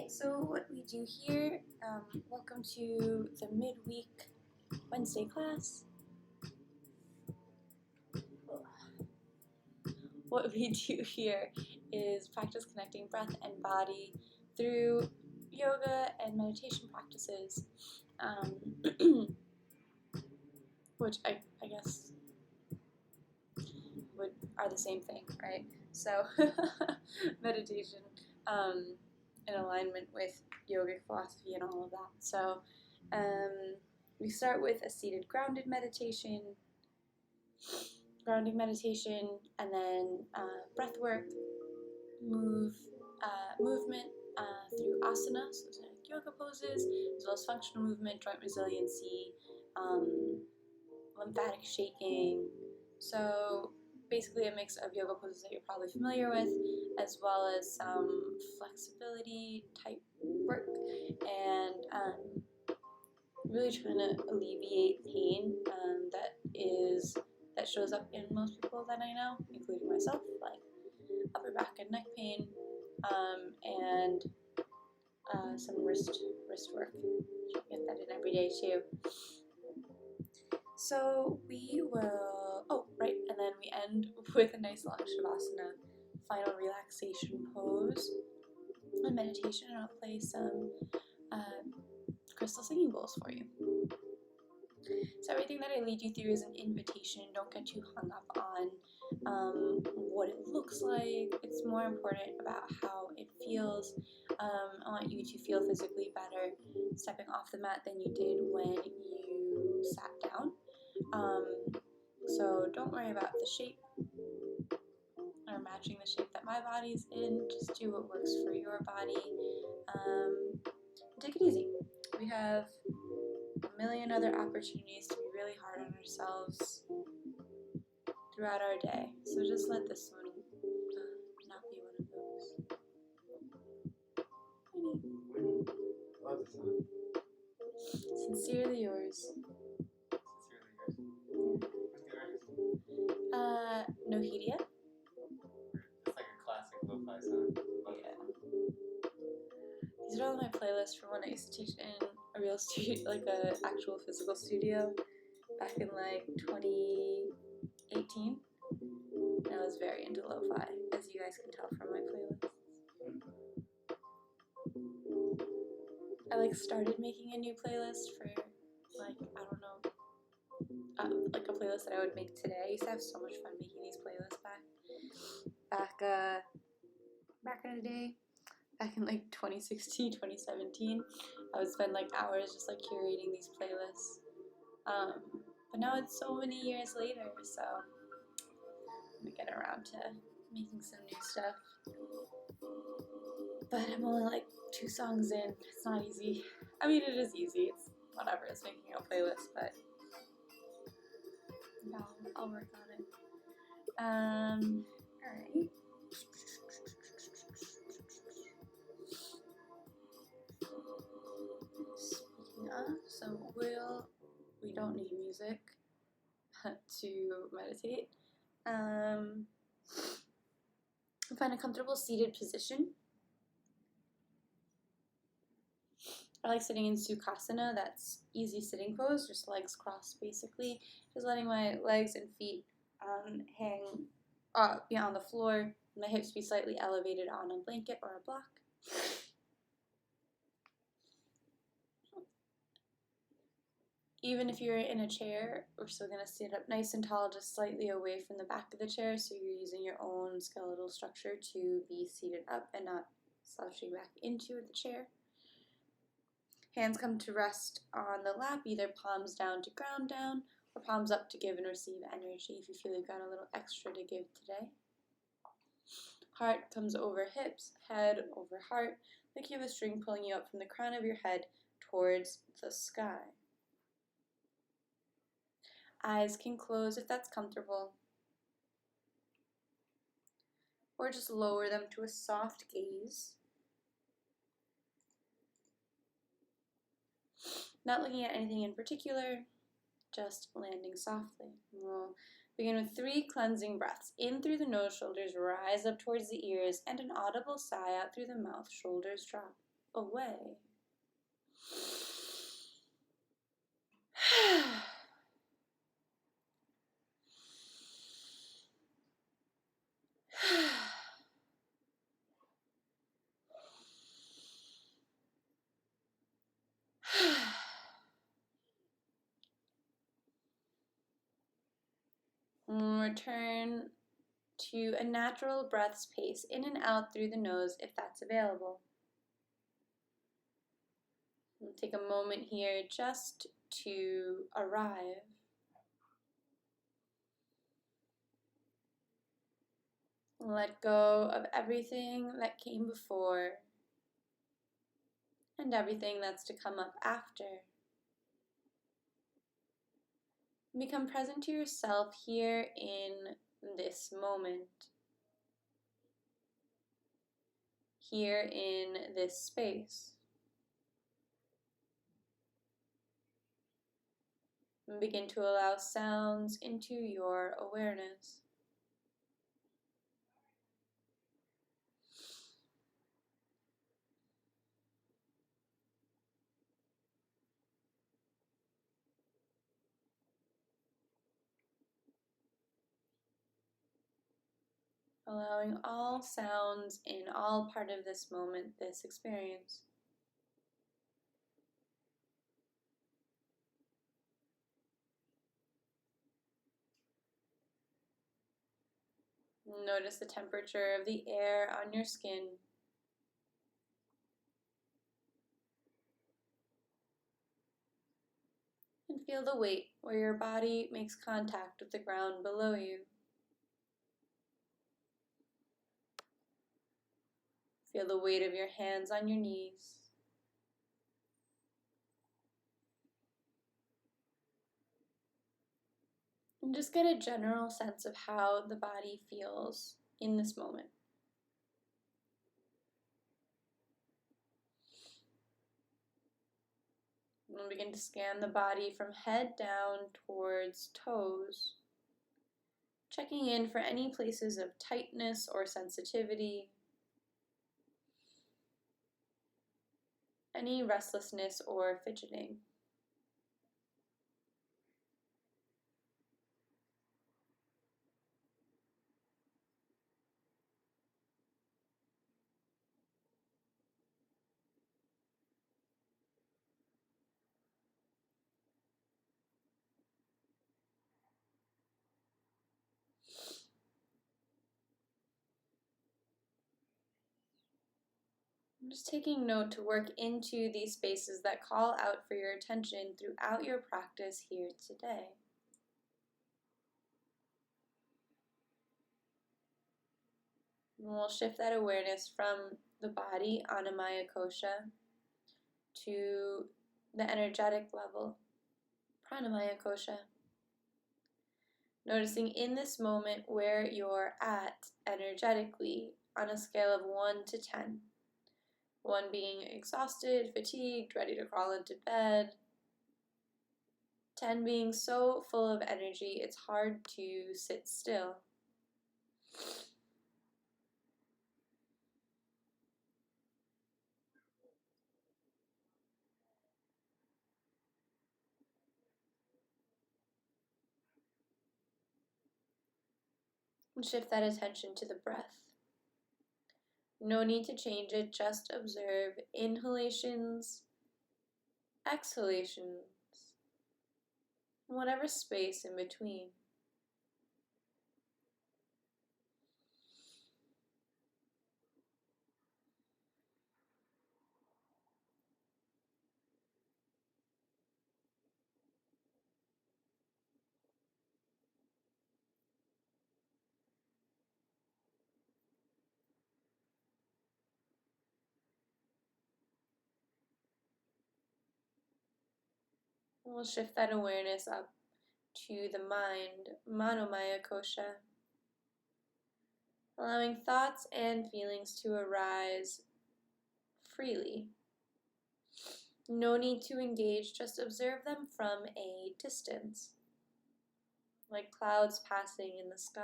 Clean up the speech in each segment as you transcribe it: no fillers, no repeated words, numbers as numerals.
Okay, so what we do here, welcome to the midweek Wednesday class. What we do here is practice connecting breath and body through yoga and meditation practices, which I guess are the same thing, right? So meditation in alignment with yogic philosophy and all of that. So we start with a seated grounding meditation, and then breath work, movement through asana, so those are like yoga poses, as well as functional movement, joint resiliency, lymphatic shaking. So basically a mix of yoga poses that you're probably familiar with, as well as some flexibility type work, and really trying to alleviate pain that shows up in most people that I know, including myself, like upper back and neck pain, and some wrist work. Get that in every day too. So we will, and then we end with a nice long Shavasana, final relaxation pose and meditation, and I'll play some crystal singing bowls for you. So everything that I lead you through is an invitation. Don't get too hung up on what it looks like. It's more important about how it feels. I want you to feel physically better stepping off the mat than you did when you sat down. So don't worry about the shape or matching the shape that my body's in. Just do what works for your body. Take it easy. We have a million other opportunities to be really hard on ourselves throughout our day. So just let this one not be one of those. Love the song. Sincerely yours. Nohedia. It's like a classic lo-fi song. Yeah. These are all my playlists from when I used to teach in a real studio, like a actual physical studio, back in like 2018. And I was very into lo-fi, as you guys can tell from my playlists. I started making a new playlist for like a playlist that I would make today. I used to have so much fun making these playlists back in the day, back in 2016, 2017. I would spend hours just curating these playlists. But now it's so many years later, so I'm gonna get around to making some new stuff. But I'm only 2 songs in. It's not easy. I mean, it is easy. It's whatever. It's making a playlist, but I'll work on it. Alright. Speaking of, so we don't need music to meditate. Find a comfortable seated position. I like sitting in Sukhasana. That's easy sitting pose, just legs crossed basically. Just letting my legs and feet hang be on the floor, my hips be slightly elevated on a blanket or a block. Even if you're in a chair, we're still going to stand up nice and tall, just slightly away from the back of the chair, so you're using your own skeletal structure to be seated up and not slouching back into the chair. Hands come to rest on the lap, either palms down to ground down, or palms up to give and receive energy if you feel you've got a little extra to give today. Heart comes over hips, head over heart, like you have a string pulling you up from the crown of your head towards the sky. Eyes can close if that's comfortable, or just lower them to a soft gaze. Not looking at anything in particular, just landing softly. We'll begin with 3 cleansing breaths. In through the nose, shoulders rise up towards the ears, and an audible sigh out through the mouth, shoulders drop. away. Return to a natural breath's pace, in and out through the nose if that's available. We'll take a moment here just to arrive. Let go of everything that came before and everything that's to come up after. Become present to yourself here in this moment, here in this space. And begin to allow sounds into your awareness. Allowing all sounds in all part of this moment, this experience. Notice the temperature of the air on your skin. And feel the weight where your body makes contact with the ground below you. Feel the weight of your hands on your knees. And just get a general sense of how the body feels in this moment. And we'll begin to scan the body from head down towards toes, checking in for any places of tightness or sensitivity, any restlessness or fidgeting. I'm just taking note to work into these spaces that call out for your attention throughout your practice here today. And we'll shift that awareness from the body, Anamaya Kosha, to the energetic level, Pranamaya Kosha. Noticing in this moment where you're at energetically on a scale of 1 to 10. 1 being exhausted, fatigued, ready to crawl into bed. 10 being so full of energy it's hard to sit still. And shift that attention to the breath. No need to change it, just observe inhalations, exhalations, and whatever space in between. And we'll shift that awareness up to the mind, Manomaya Kosha, allowing thoughts and feelings to arise freely. No need to engage, just observe them from a distance, like clouds passing in the sky.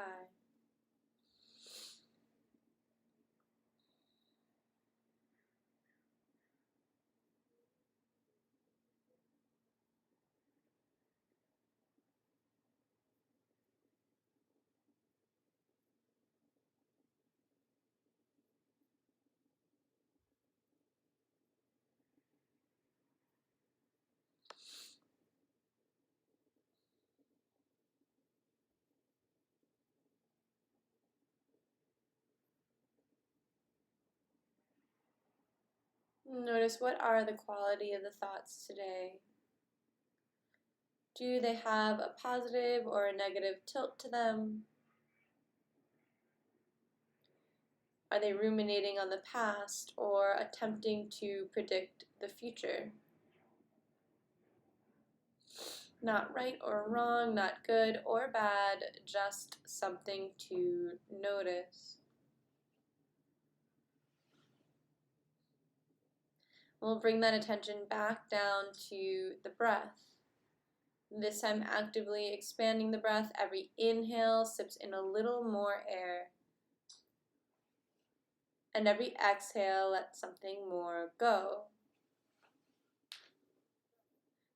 Notice what are the quality of the thoughts today. Do they have a positive or a negative tilt to them? Are they ruminating on the past or attempting to predict the future? Not right or wrong, not good or bad, just something to notice. We'll bring that attention back down to the breath. This time actively expanding the breath. Every inhale sips in a little more air. And every exhale, let something more go.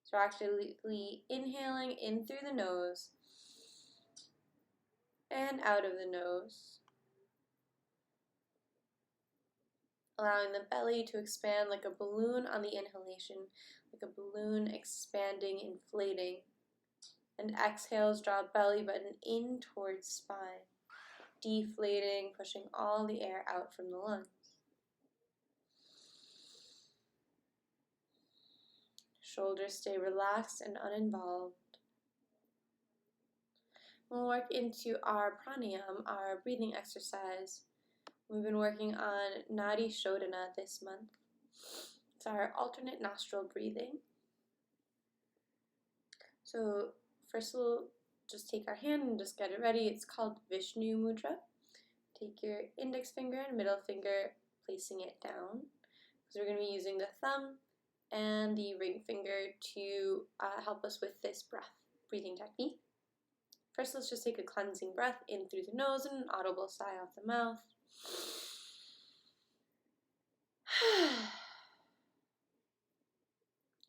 So actually inhaling in through the nose and out of the nose. Allowing the belly to expand like a balloon on the inhalation, like a balloon expanding, inflating. And exhales, draw belly button in towards spine, deflating, pushing all the air out from the lungs. Shoulders stay relaxed and uninvolved. We'll work into our pranayama, our breathing exercise. We've been working on Nadi Shodhana this month. It's our alternate nostril breathing. So first we'll just take our hand and just get it ready. It's called Vishnu Mudra. Take your index finger and middle finger, placing it down. So we're going to be using the thumb and the ring finger to help us with this breathing technique. First, let's just take a cleansing breath in through the nose and an audible sigh off the mouth.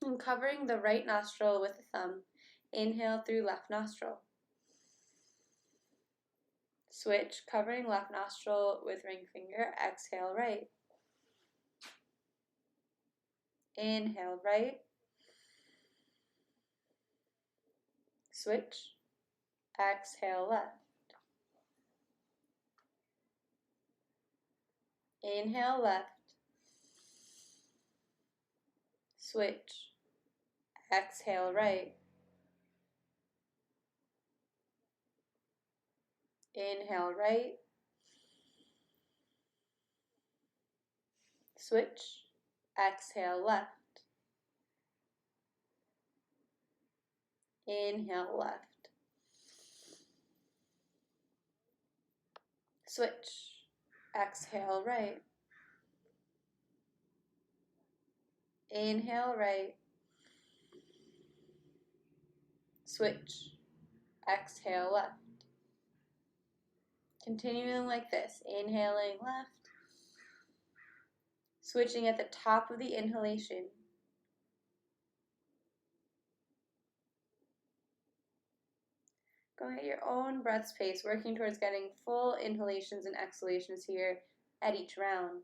And covering the right nostril with the thumb, inhale through left nostril. Switch, covering left nostril with ring finger, exhale right. Inhale right. Switch, exhale left. Inhale left. Switch, exhale right. Inhale right. Switch, exhale left. Inhale left. Switch, exhale right. Inhale right. Switch, exhale left. Continuing like this, inhaling left. Switching at the top of the inhalation. Going at your own breath's pace, working towards getting full inhalations and exhalations here at each round.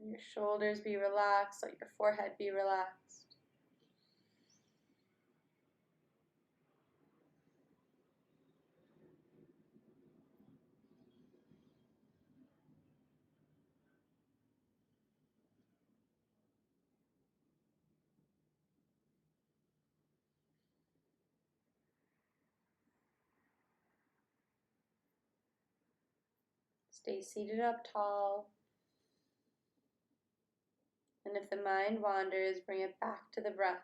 Let your shoulders be relaxed, let your forehead be relaxed. Stay seated up tall. And if the mind wanders, bring it back to the breath.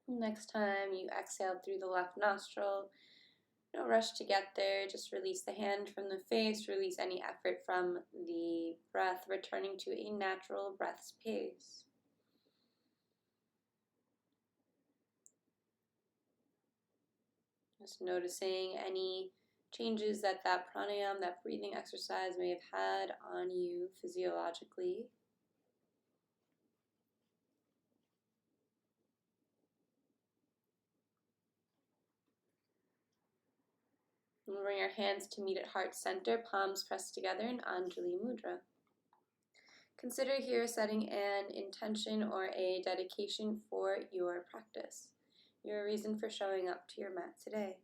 Next time you exhale through the left nostril, no rush to get there. Just release the hand from the face, release any effort from the breath, returning to a natural breath's pace. Just noticing any changes that pranayama, that breathing exercise may have had on you physiologically. And bring your hands to meet at heart center, palms pressed together in Anjali Mudra. Consider here setting an intention or a dedication for your practice, your reason for showing up to your mat today.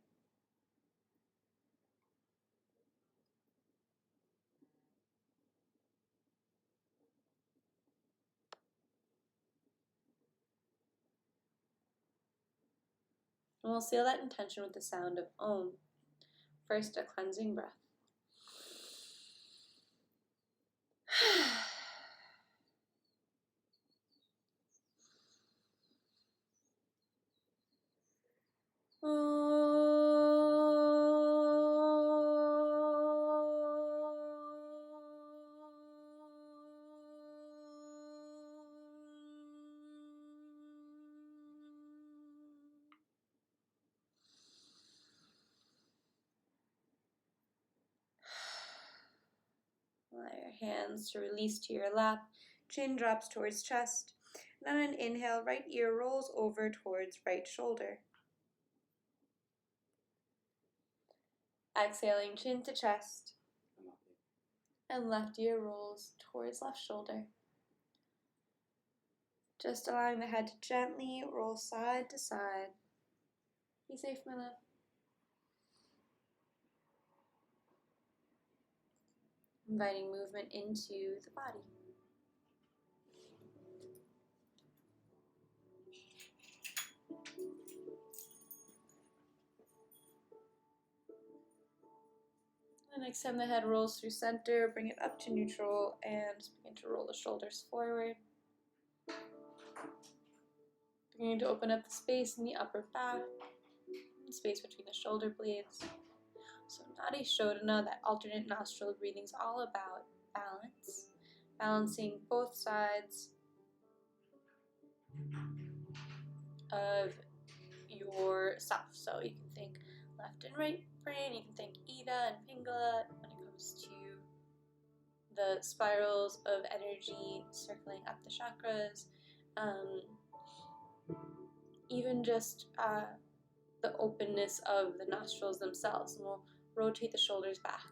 And we'll seal that intention with the sound of Om. First, a cleansing breath. Allow your hands to release to your lap, chin drops towards chest, and on an inhale, right ear rolls over towards right shoulder. Exhaling, chin to chest, and left ear rolls towards left shoulder. Just allowing the head to gently roll side to side. Be safe, my love. Inviting movement into the body. The next time the head rolls through center, bring it up to neutral and begin to roll the shoulders forward. Beginning to open up the space in the upper back, and space between the shoulder blades. So Nadi Shodhana, that alternate nostril breathing, is all about balance. Balancing both sides of yourself. So you can think left and right brain, you can think Ida and Pingala when it comes to the spirals of energy circling up the chakras. Even just the openness of the nostrils themselves. And we'll rotate the shoulders back.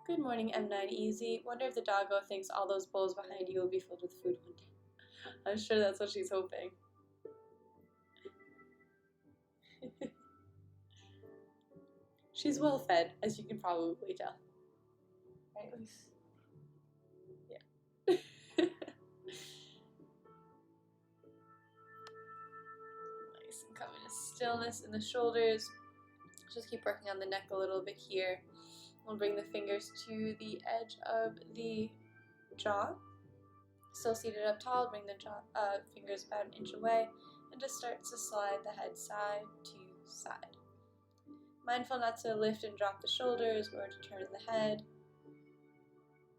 Good morning, M9 Easy. Wonder if the doggo thinks all those bowls behind you will be filled with food one day. I'm sure that's what she's hoping. She's well fed, as you can probably tell. Right, Luce? Yeah. Nice, and come into stillness in the shoulders. Just keep working on the neck a little bit here. We'll bring the fingers to the edge of the jaw. Still seated up tall, bring the fingers about an inch away, and just start to slide the head side to side. Mindful not to lift and drop the shoulders or to turn the head.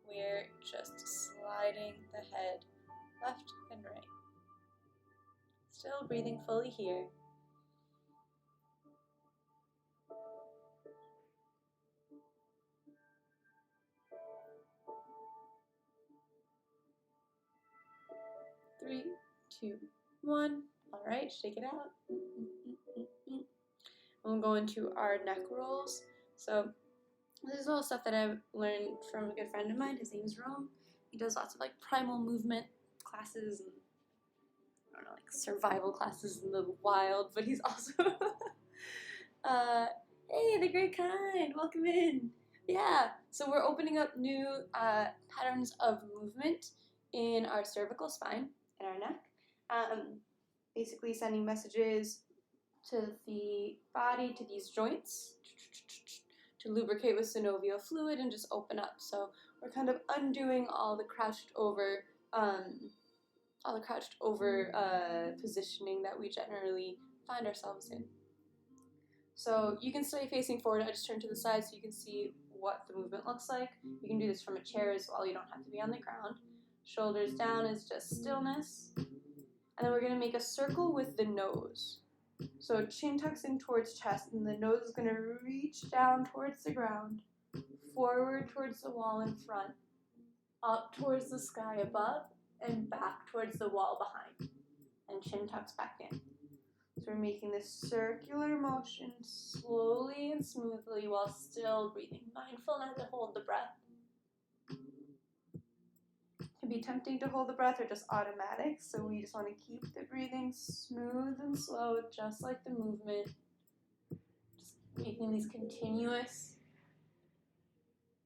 We're just sliding the head left and right. Still breathing fully here. Three, two, one. All right, shake it out. We'll go into our neck rolls. So this is all stuff that I've learned from a good friend of mine. His name is Rome. He does lots of like primal movement classes and I don't know, like survival classes in the wild, but he's also hey, the great kind, welcome in. Yeah, so we're opening up new patterns of movement in our cervical spine and our neck. Basically sending messages to the body, to these joints, to lubricate with synovial fluid and just open up. So we're kind of undoing all the crouched over positioning that we generally find ourselves in. So you can stay facing forward. I just turn to the side so you can see what the movement looks like. You can do this from a chair as well. You don't have to be on the ground. Shoulders down is just stillness. And then we're going to make a circle with the nose. So chin tucks in towards chest, and the nose is going to reach down towards the ground, forward towards the wall in front, up towards the sky above, and back towards the wall behind. And chin tucks back in. So we're making this circular motion slowly and smoothly while still breathing. Mindful not to hold the breath. It can be tempting to hold the breath or just automatic, so we just want to keep the breathing smooth and slow, just like the movement. Just making these continuous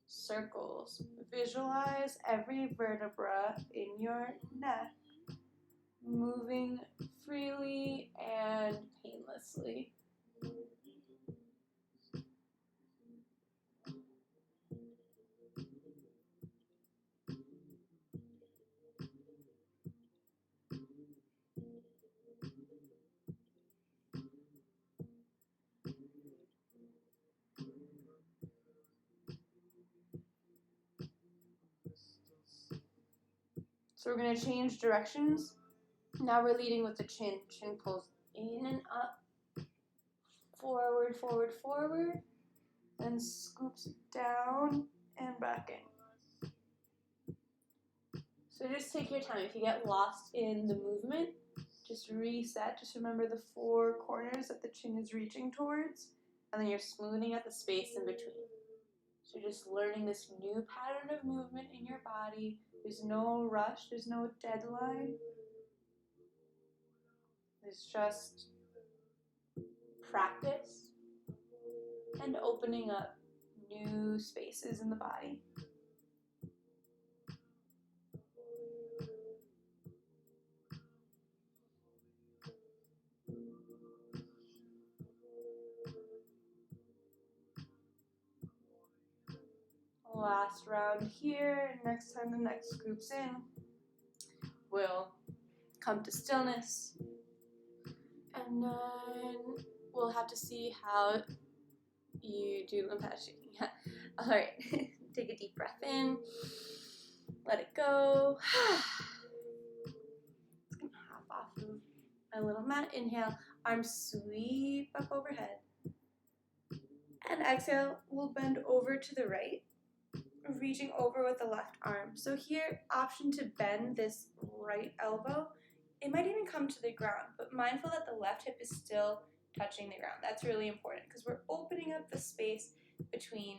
circles. Visualize every vertebra in your neck moving freely and painlessly. So we're going to change directions. Now we're leading with the chin. Chin pulls in and up, forward, forward, forward, and scoops down and back in. So just take your time. If you get lost in the movement, just reset. Just remember the four corners that the chin is reaching towards, and then you're smoothing out the space in between. So just learning this new pattern of movement in your body. There's no rush, there's no deadline. There's just practice and opening up new spaces in the body. Last round here. Next time the neck scoops in, we'll come to stillness. And then we'll have to see how you do lymphatic shaking. All right, take a deep breath in. Let it go. Just gonna hop off of my little mat. Inhale, arms sweep up overhead. And exhale, we'll bend over to the right, reaching over with the left arm. So here, option to bend this right elbow. It might even come to the ground, but mindful that the left hip is still touching the ground. That's really important because we're opening up the space between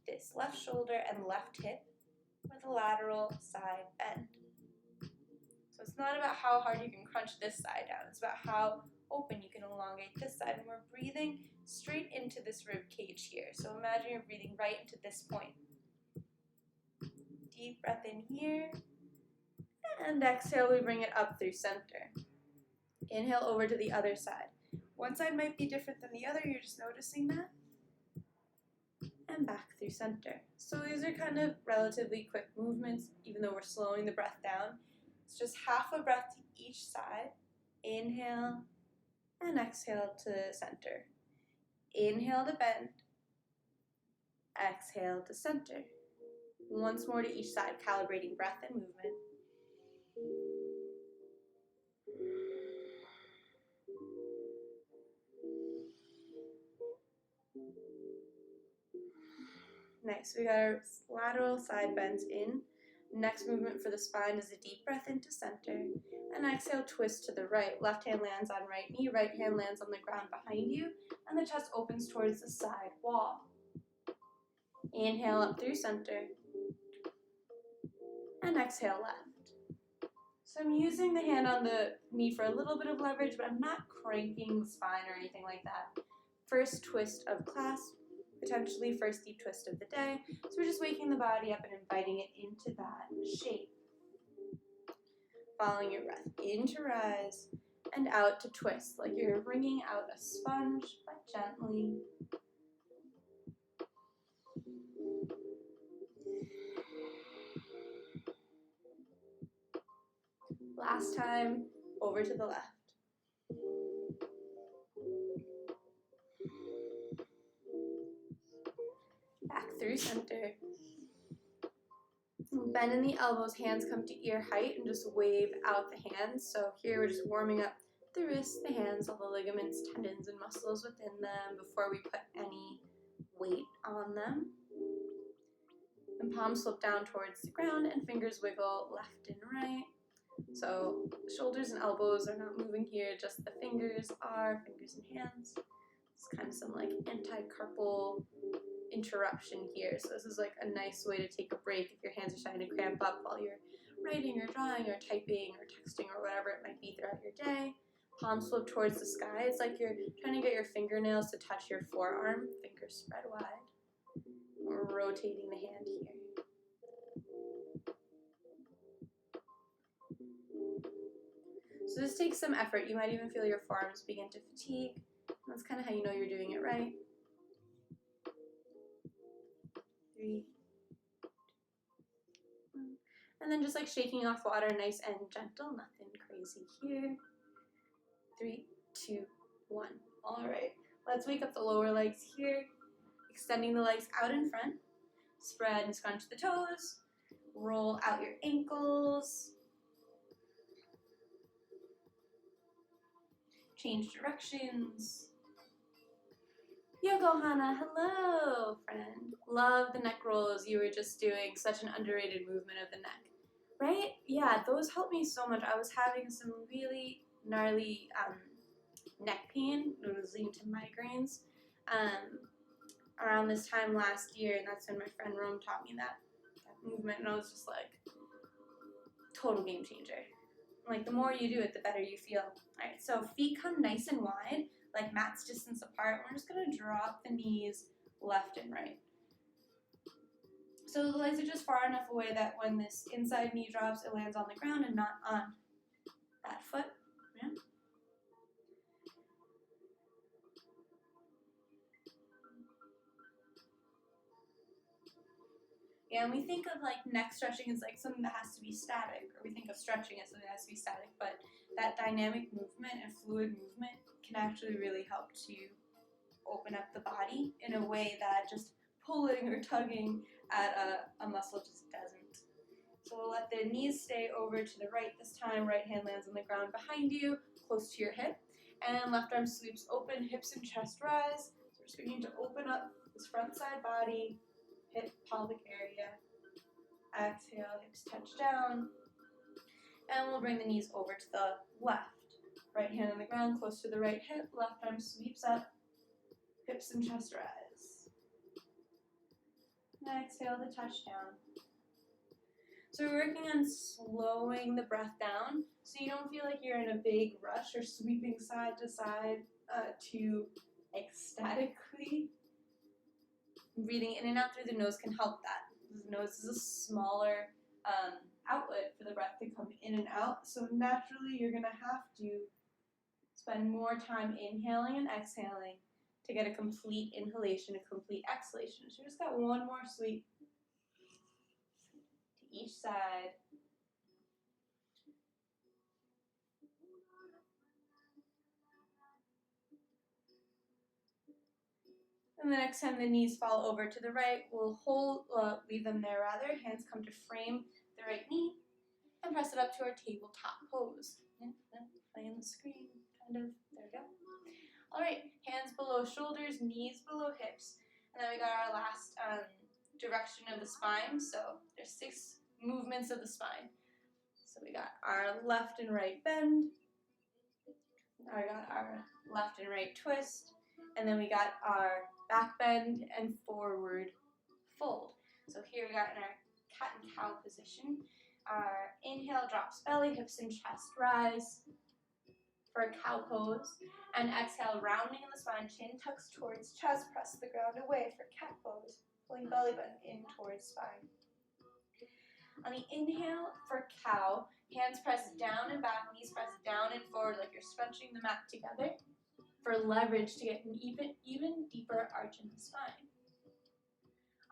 this left shoulder and left hip with a lateral side bend. So it's not about how hard you can crunch this side down. It's about how open you can elongate this side. And we're breathing straight into this rib cage here. So imagine you're breathing right into this point. Deep breath in here. And exhale, we bring it up through center. Inhale over to the other side. One side might be different than the other. You're just noticing that. And back through center. So these are kind of relatively quick movements, even though we're slowing the breath down. It's just half a breath to each side. Inhale and exhale to center. Inhale to bend. Exhale to center. Once more to each side, calibrating breath and movement. Nice, we got our lateral side bends in. Next movement for the spine is a deep breath into center. And exhale, twist to the right. Left hand lands on right knee, right hand lands on the ground behind you, and the chest opens towards the side wall. Inhale up through center. And exhale left. So I'm using the hand on the knee for a little bit of leverage, but I'm not cranking the spine or anything like that. First twist of class. Potentially first deep twist of the day. So we're just waking the body up and inviting it into that shape. Following your breath in to rise and out to twist, like you're wringing out a sponge, but gently. Last time, over to the left. Bend in the elbows, hands come to ear height, and just wave out the hands. So here we're just warming up the wrists, the hands, all the ligaments, tendons, and muscles within them before we put any weight on them. And palms slip down towards the ground and fingers wiggle left and right. So shoulders and elbows are not moving here, just the fingers are, fingers and hands. It's kind of some like anti-carpal interruption here. So this is like a nice way to take a break if your hands are starting to cramp up while you're writing or drawing or typing or texting or whatever it might be throughout your day. Palms flip towards the sky. It's like you're trying to get your fingernails to touch your forearm. Fingers spread wide. We're rotating the hand here. So this takes some effort. You might even feel your forearms begin to fatigue. That's kind of how you know you're doing it right. 3, 2, 1. And then just like shaking off water, nice and gentle, nothing crazy here. 3, 2, 1. All right, let's wake up the lower legs here, extending the legs out in front. Spread and scrunch the toes. Roll out your ankles. Change directions. Yogohana, hello, friend. Love the neck rolls you were just doing. Such an underrated movement of the neck. Right? Yeah, those helped me so much. I was having some really gnarly neck pain. It was leading to migraines around this time last year, and that's when my friend Rome taught me that movement, and I was just like, total game changer. Like, the more you do it, the better you feel. All right, so feet come nice and wide, like mat's distance apart. We're just gonna drop the knees left and right. So the legs are just far enough away that when this inside knee drops, it lands on the ground and not on that foot. Yeah. Yeah, and we think of like neck stretching as like something that has to be static, or we think of stretching as something that has to be static, but that dynamic movement and fluid movement can actually really help to open up the body in a way that just pulling or tugging at a muscle just doesn't. So we'll let the knees stay over to the right this time. Right hand lands on the ground behind you, close to your hip, and left arm sweeps open, hips and chest rise. So we're just going to open up this front side body, hip pelvic area. Exhale, hips touch down. And we'll bring the knees over to the left. Right hand on the ground, close to the right hip. Left arm sweeps up, hips and chest rise. And exhale to touch down. So we're working on slowing the breath down so you don't feel like you're in a big rush or sweeping side to side too ecstatically. Breathing in and out through the nose can help that. The nose is a smaller outlet for the breath to come in and out, so naturally you're going to have to spend more time inhaling and exhaling to get a complete inhalation, a complete exhalation. So we just got one more sweep to each side. And the next time the knees fall over to the right, we'll leave them there rather. Hands come to frame the right knee and press it up to our tabletop pose. Play on the screen, kind of. There we go. All right, hands below shoulders, knees below hips. And then we got our last direction of the spine. So there's 6 movements of the spine. So we got our left and right bend. We got our left and right twist. And then we got our back bend and forward fold. So here we got in our cat and cow position. Our inhale drops belly, hips and chest rise for a cow pose. And exhale, rounding in the spine, chin tucks towards chest, press the ground away for cat pose, pulling belly button in towards spine. On the inhale for cow, hands press down and back, knees press down and forward like you're scrunching the mat together for leverage to get an even deeper arch in the spine.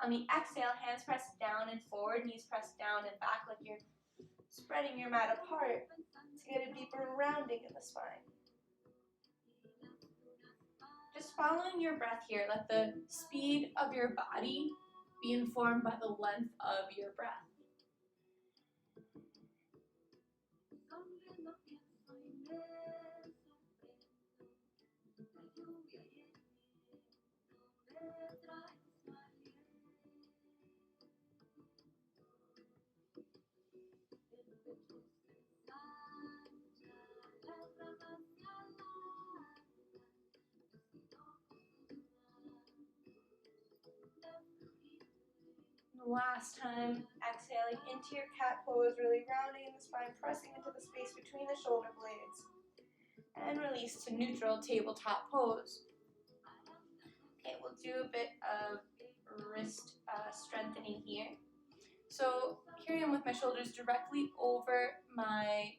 On the exhale, hands press down and forward, knees press down and back like you're spreading your mat apart to get a deeper rounding in the spine. Just following your breath here, let the speed of your body be informed by the length of your breath. Last time, exhaling into your cat pose, really rounding the spine, pressing into the space between the shoulder blades. And release to neutral tabletop pose. Okay, we'll do a bit of wrist strengthening here. So here I am with my shoulders directly over my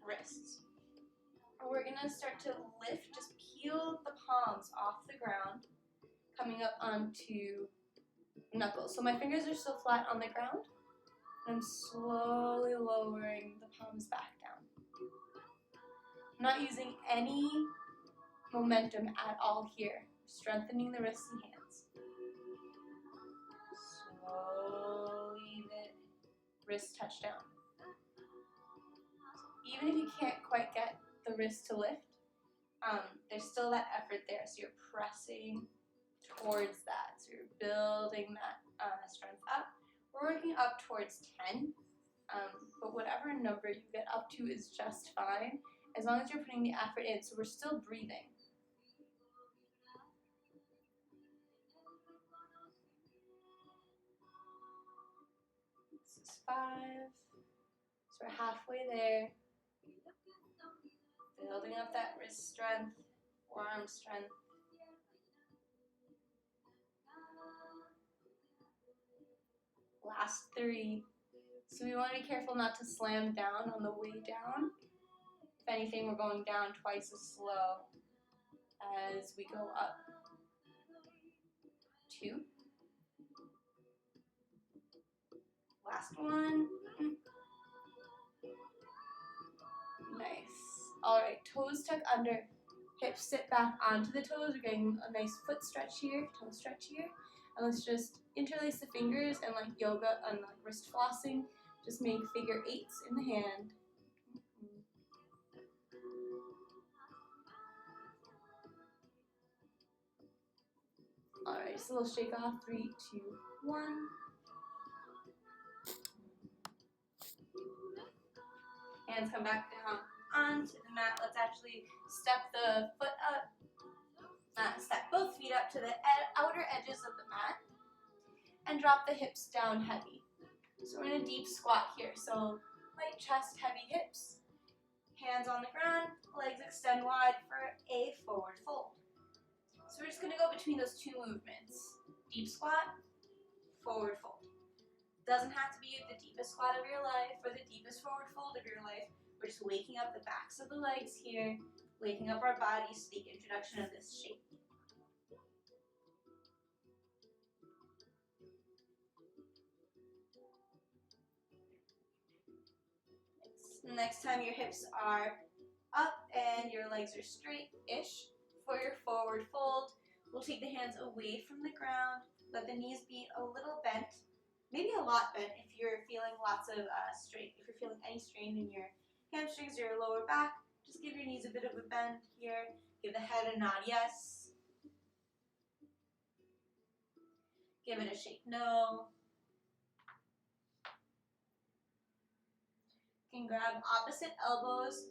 wrists. We're gonna start to lift, just peel the palms off the ground, coming up onto knuckles. So my fingers are still flat on the ground. I'm slowly lowering the palms back down. I'm not using any momentum at all here. Strengthening the wrists and hands. Slowly the wrist touch down. Even if you can't quite get the wrist to lift, there's still that effort there. So you're pressing towards that. So you're building that strength up. We're working up towards 10, but whatever number you get up to is just fine, as long as you're putting the effort in. So we're still breathing. This is 5. So we're halfway there. Building up that wrist strength, forearm strength. Last 3. So we want to be careful not to slam down on the way down. If anything, we're going down twice as slow as we go up. 2. Last 1. Nice. Alright, toes tuck under, hips sit back onto the toes. We're getting a nice foot stretch here, toe stretch here. And let's just interlace the fingers and like yoga and like wrist flossing. Just make figure 8s in the hand. Alright, just a little shake off. 3, 2, 1. Hands come back down onto the mat. Let's actually step the foot up. Step both feet up to the outer edges of the mat. And drop the hips down heavy. So we're in a deep squat here. So light chest, heavy hips. Hands on the ground, legs extend wide for a forward fold. So we're just going to go between those 2 movements. Deep squat, forward fold. Doesn't have to be the deepest squat of your life or the deepest forward fold of your life. We're just waking up the backs of the legs here, waking up our bodies to the introduction of this shape. Next time your hips are up and your legs are straight-ish for your forward fold, we'll take the hands away from the ground, let the knees be a little bent, maybe a lot bent if you're feeling lots of strain. If you're feeling any strain in your hamstrings or your lower back, just give your knees a bit of a bend here. Give the head a nod yes. Give it a shake no. You can grab opposite elbows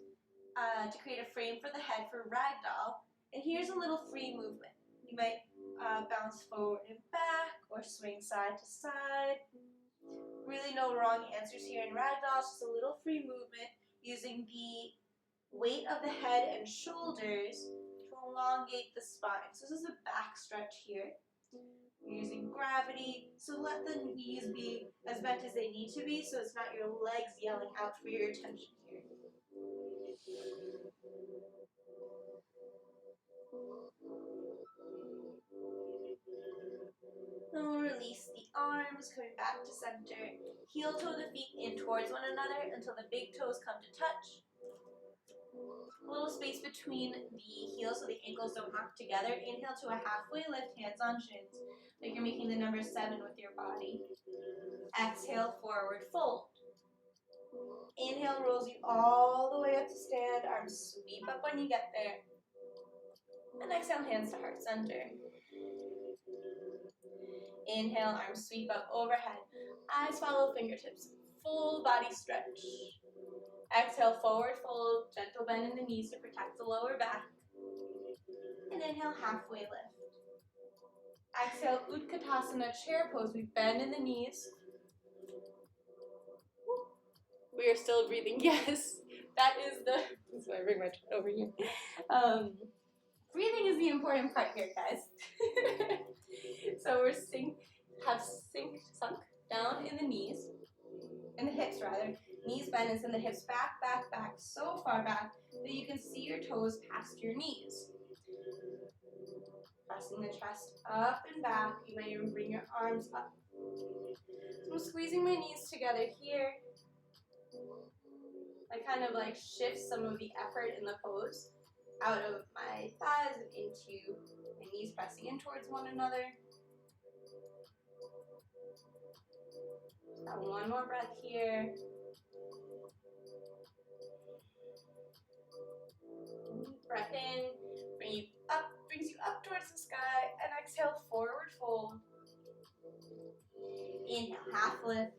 to create a frame for the head for ragdoll. And here's a little free movement. You might bounce forward and back or swing side to side. Really no wrong answers here in ragdoll, just a little free movement using the weight of the head and shoulders to elongate the spine. So this is a back stretch here. We're using gravity, so let the knees be as bent as they need to be so it's not your legs yelling out for your attention here. Then we'll release the arms, coming back to center. Heel toe the feet in towards one another until the big toes come to touch. A little space between the heels so the ankles don't knock together. Inhale to a halfway lift, hands on shins, like you're making the number 7 with your body. Exhale, forward fold. Inhale rolls you all the way up to stand. Arms sweep up when you get there. And exhale, hands to heart center. Inhale, arms sweep up overhead. Eyes follow fingertips. Full body stretch. Exhale, forward fold. Gentle bend in the knees to protect the lower back. And inhale, halfway lift. Exhale, Utkatasana, chair pose. We bend in the knees. We are still breathing. Yes, that is the. That's why I bring my chin over here. Breathing is the important part here, guys. So we're sunk down in the knees, in the hips rather. Knees bend and send the hips back, back, back, so far back that you can see your toes past your knees. Pressing the chest up and back. You might even bring your arms up. So I'm squeezing my knees together here. I kind of like shift some of the effort in the pose out of my thighs and into my knees pressing in towards one another. Got one more breath here. Breath in, brings you up towards the sky, and exhale, forward fold. Inhale, half lift.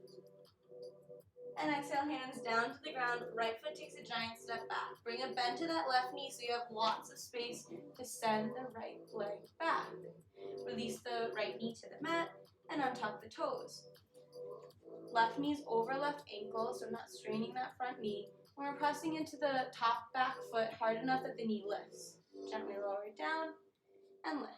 And exhale, hands down to the ground. Right foot takes a giant step back. Bring a bend to that left knee so you have lots of space to send the right leg back. Release the right knee to the mat and untuck the toes. Left knee's over left ankle, so not straining that front knee. And we're pressing into the top back foot hard enough that the knee lifts. Gently lower it down and lift.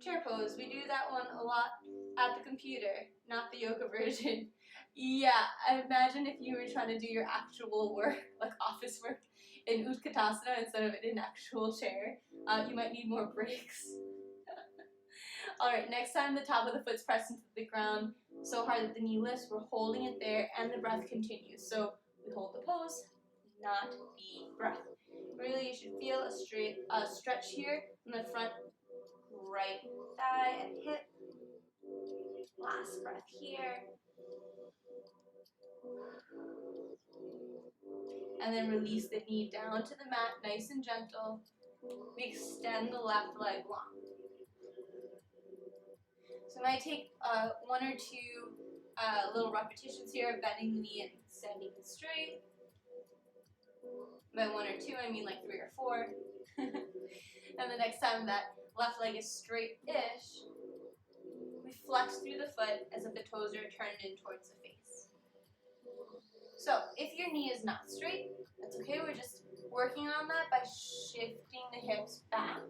Chair pose, we do that one a lot at the computer, not the yoga version. Yeah, I imagine if you were trying to do your actual work, like office work, in Utkatasana instead of in an actual chair, you might need more breaks. Alright, next time the top of the foot's pressed into the ground so hard that the knee lifts, we're holding it there and the breath continues. So we hold the pose, not the breath. Really, you should feel a stretch here in the front right thigh and hip. Last breath here. And then release the knee down to the mat, nice and gentle. We extend the left leg long. So I might take one or two little repetitions here of bending the knee and standing it straight. By one or two, I mean like 3 or 4. And the next time that left leg is straight-ish, we flex through the foot as if the toes are turned in towards the face. So if your knee is not straight, that's okay. We're just working on that by shifting the hips back.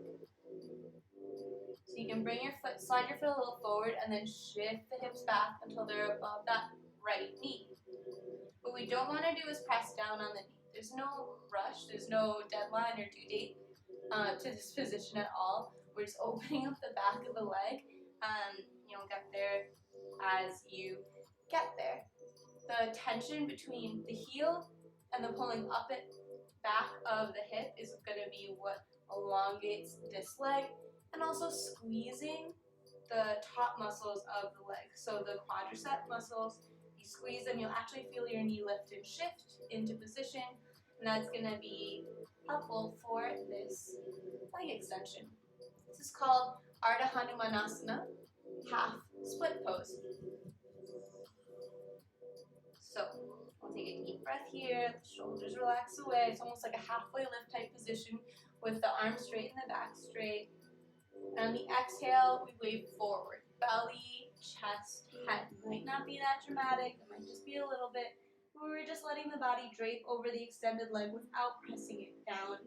So you can bring your foot, slide your foot a little forward, and then shift the hips back until they're above that right knee. What we don't want to do is press down on the knee. There's no rush, there's no deadline or due date to this position at all. We're just opening up the back of the leg, and you'll get there as you get there. The tension between the heel and the pulling up it back of the hip is going to be what elongates this leg, and also squeezing the top muscles of the leg. So the quadricep muscles, you squeeze them, you'll actually feel your knee lift and shift into position, and that's going to be helpful for this leg extension. This is called Ardha Hanumanasana, half split pose. So we'll take a deep breath here, the shoulders relax away. It's almost like a halfway lift type position with the arms straight and the back straight. And on the exhale, we wave forward. Belly, chest, head. Might not be that dramatic, it might just be a little bit. But we're just letting the body drape over the extended leg without pressing it down.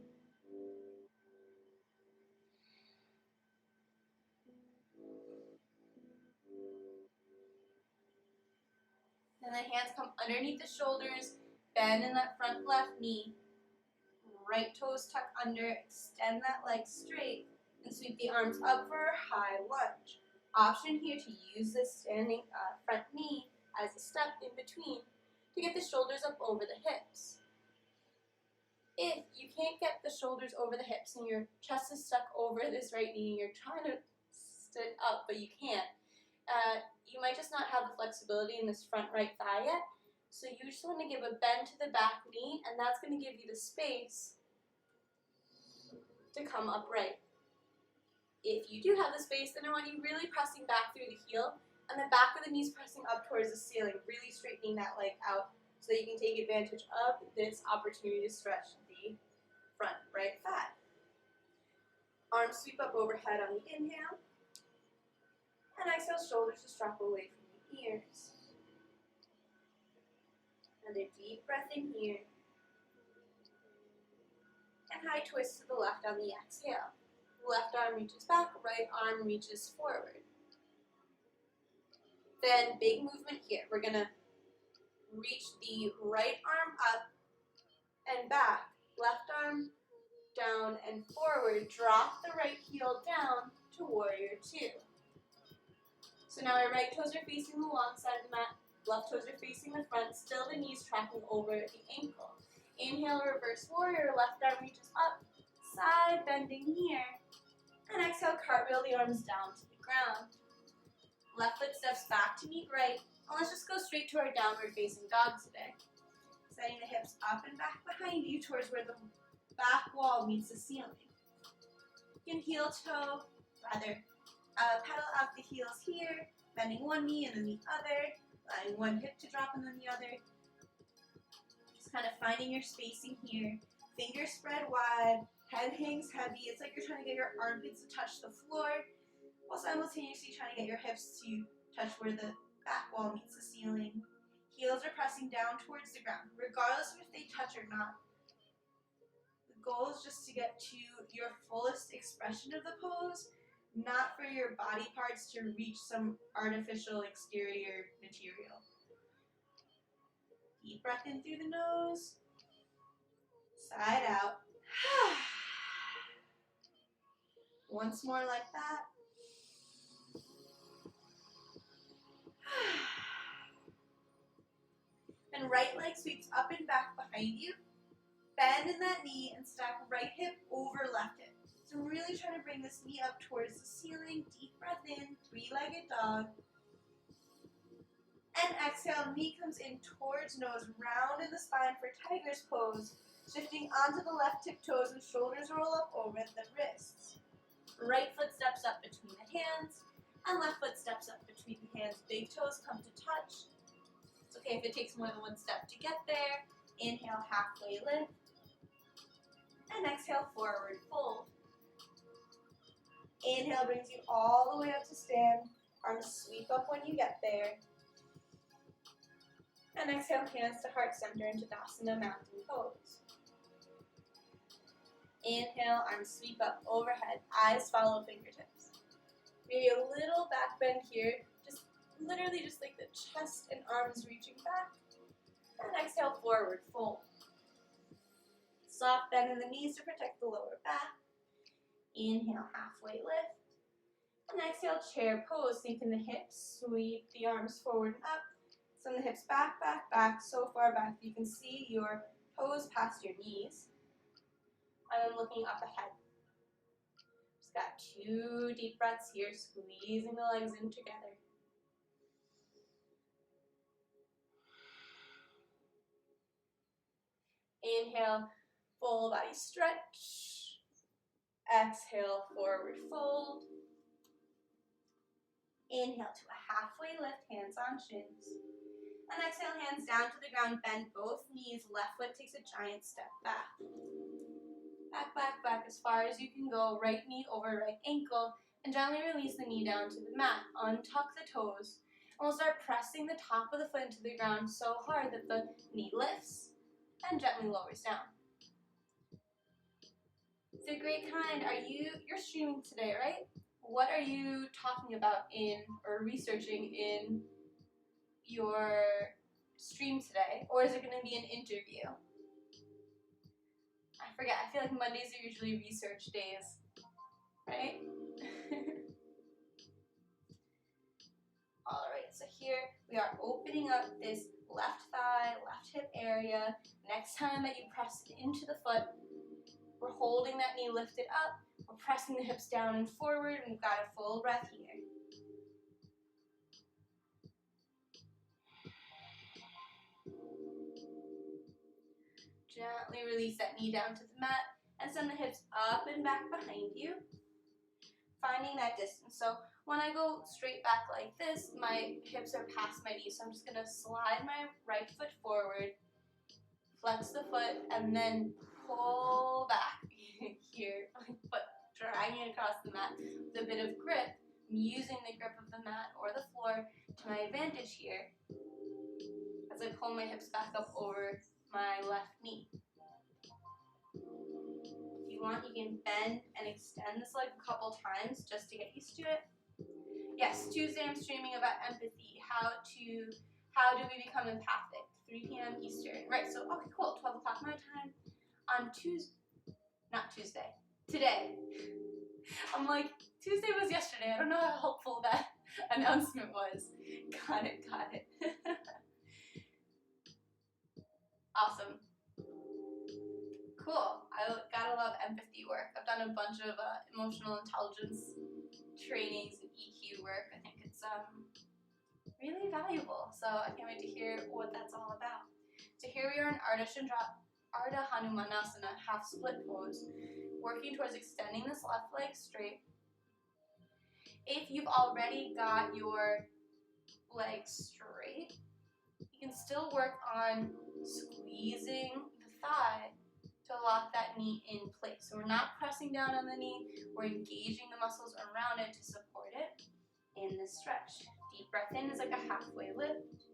Then the hands come underneath the shoulders, bend in that front left knee. Right toes tuck under, extend that leg straight, and sweep the arms up for a high lunge. Option here to use this standing front knee as a step in between to get the shoulders up over the hips. If you can't get the shoulders over the hips and your chest is stuck over this right knee and you're trying to sit up but you can't, you might just not have the flexibility in this front right thigh yet. So you just want to give a bend to the back knee, and that's going to give you the space to come upright. If you do have the space, then I want you really pressing back through the heel, and the back of the knees pressing up towards the ceiling, really straightening that leg out so you can take advantage of this opportunity to stretch the front right thigh. Arms sweep up overhead on the inhale, and exhale, shoulders to drop away from the ears. Another deep breath in here. And high twist to the left on the exhale. Left arm reaches back, right arm reaches forward. Then big movement here. We're going to reach the right arm up and back. Left arm down and forward. Drop the right heel down to warrior two. So now our right toes are facing the long side of the mat. Left toes are facing the front. Still the knees tracking over the ankle. Inhale, reverse warrior. Left arm reaches up. Side bending here. And exhale, cartwheel the arms down to the ground. Left foot steps back to meet right. And let's just go straight to our downward facing dog today. Setting the hips up and back behind you towards where the back wall meets the ceiling. You can pedal out the heels here, bending one knee and then the other, allowing one hip to drop and then the other. Just kind of finding your spacing here. Fingers spread wide. Head hangs heavy. It's like you're trying to get your armpits to touch the floor while simultaneously trying to get your hips to touch where the back wall meets the ceiling. Heels are pressing down towards the ground, regardless of if they touch or not. The goal is just to get to your fullest expression of the pose, not for your body parts to reach some artificial exterior material. Deep breath in through the nose, side out. Once more like that. And right leg sweeps up and back behind you. Bend in that knee and stack right hip over left hip. So really trying to bring this knee up towards the ceiling. Deep breath in, three-legged dog. And exhale, knee comes in towards nose, round in the spine for tiger's pose. Shifting onto the left tiptoes and shoulders roll up over the wrists. Right foot steps up between the hands, and left foot steps up between the hands. Big toes come to touch. It's okay if it takes more than one step to get there. Inhale, halfway lift. And exhale, forward fold. Inhale brings you all the way up to stand. Arms sweep up when you get there. And exhale, hands to heart center into Asana mountain pose. Inhale, arms sweep up overhead, eyes follow fingertips. Maybe a little back bend here, just literally just like the chest and arms reaching back. And exhale, forward fold. Soft bend in the knees to protect the lower back. Inhale, halfway lift. And exhale, chair pose. Sink in the hips, sweep the arms forward and up. Send the hips back, back, back, so far back that you can see your toes past your knees. And then looking up ahead. Just got 2 deep breaths here, squeezing the legs in together. Inhale, full body stretch. Exhale, forward fold. Inhale to a halfway lift, hands on shins. And exhale, hands down to the ground, bend both knees. Left foot takes a giant step back. Back, back, back as far as you can go. Right knee over right ankle. And gently release the knee down to the mat. Untuck the toes. And we'll start pressing the top of the foot into the ground so hard that the knee lifts and gently lowers down. So great kind, you're streaming today, right? What are you talking about or researching in your stream today? Or is it going to be an interview? I forget, I feel like Mondays are usually research days, right? Alright, so here we are opening up this left thigh, left hip area. Next time that you press it into the foot, we're holding that knee lifted up, we're pressing the hips down and forward, and we've got a full breath here. Gently release that knee down to the mat and send the hips up and back behind you, finding that distance. So when I go straight back like this, my hips are past my knees, so I'm just going to slide my right foot forward, flex the foot, and then pull back here, but dragging across the mat with a bit of grip. I'm using the grip of the mat or the floor to my advantage here as I pull my hips back up over my left knee. If you want, you can bend and extend this leg a couple times just to get used to it. Yes, Tuesday I'm streaming about empathy. How do we become empathic? 3 p.m. Eastern. Right, so okay, cool. 12 o'clock my time on today. I'm like, Tuesday was yesterday. I don't know how helpful that announcement was. Got it. Awesome. Cool. I gotta love empathy work. I've done a bunch of emotional intelligence trainings and EQ work. I think it's really valuable. So I can't wait to hear what that's all about. So here we are in Ardha Hanumanasana, half split pose, working towards extending this left leg straight. If you've already got your leg straight, you can still work on squeezing the thigh to lock that knee in place. So we're not pressing down on the knee, we're engaging the muscles around it to support it in this stretch. Deep breath in is like a halfway lift.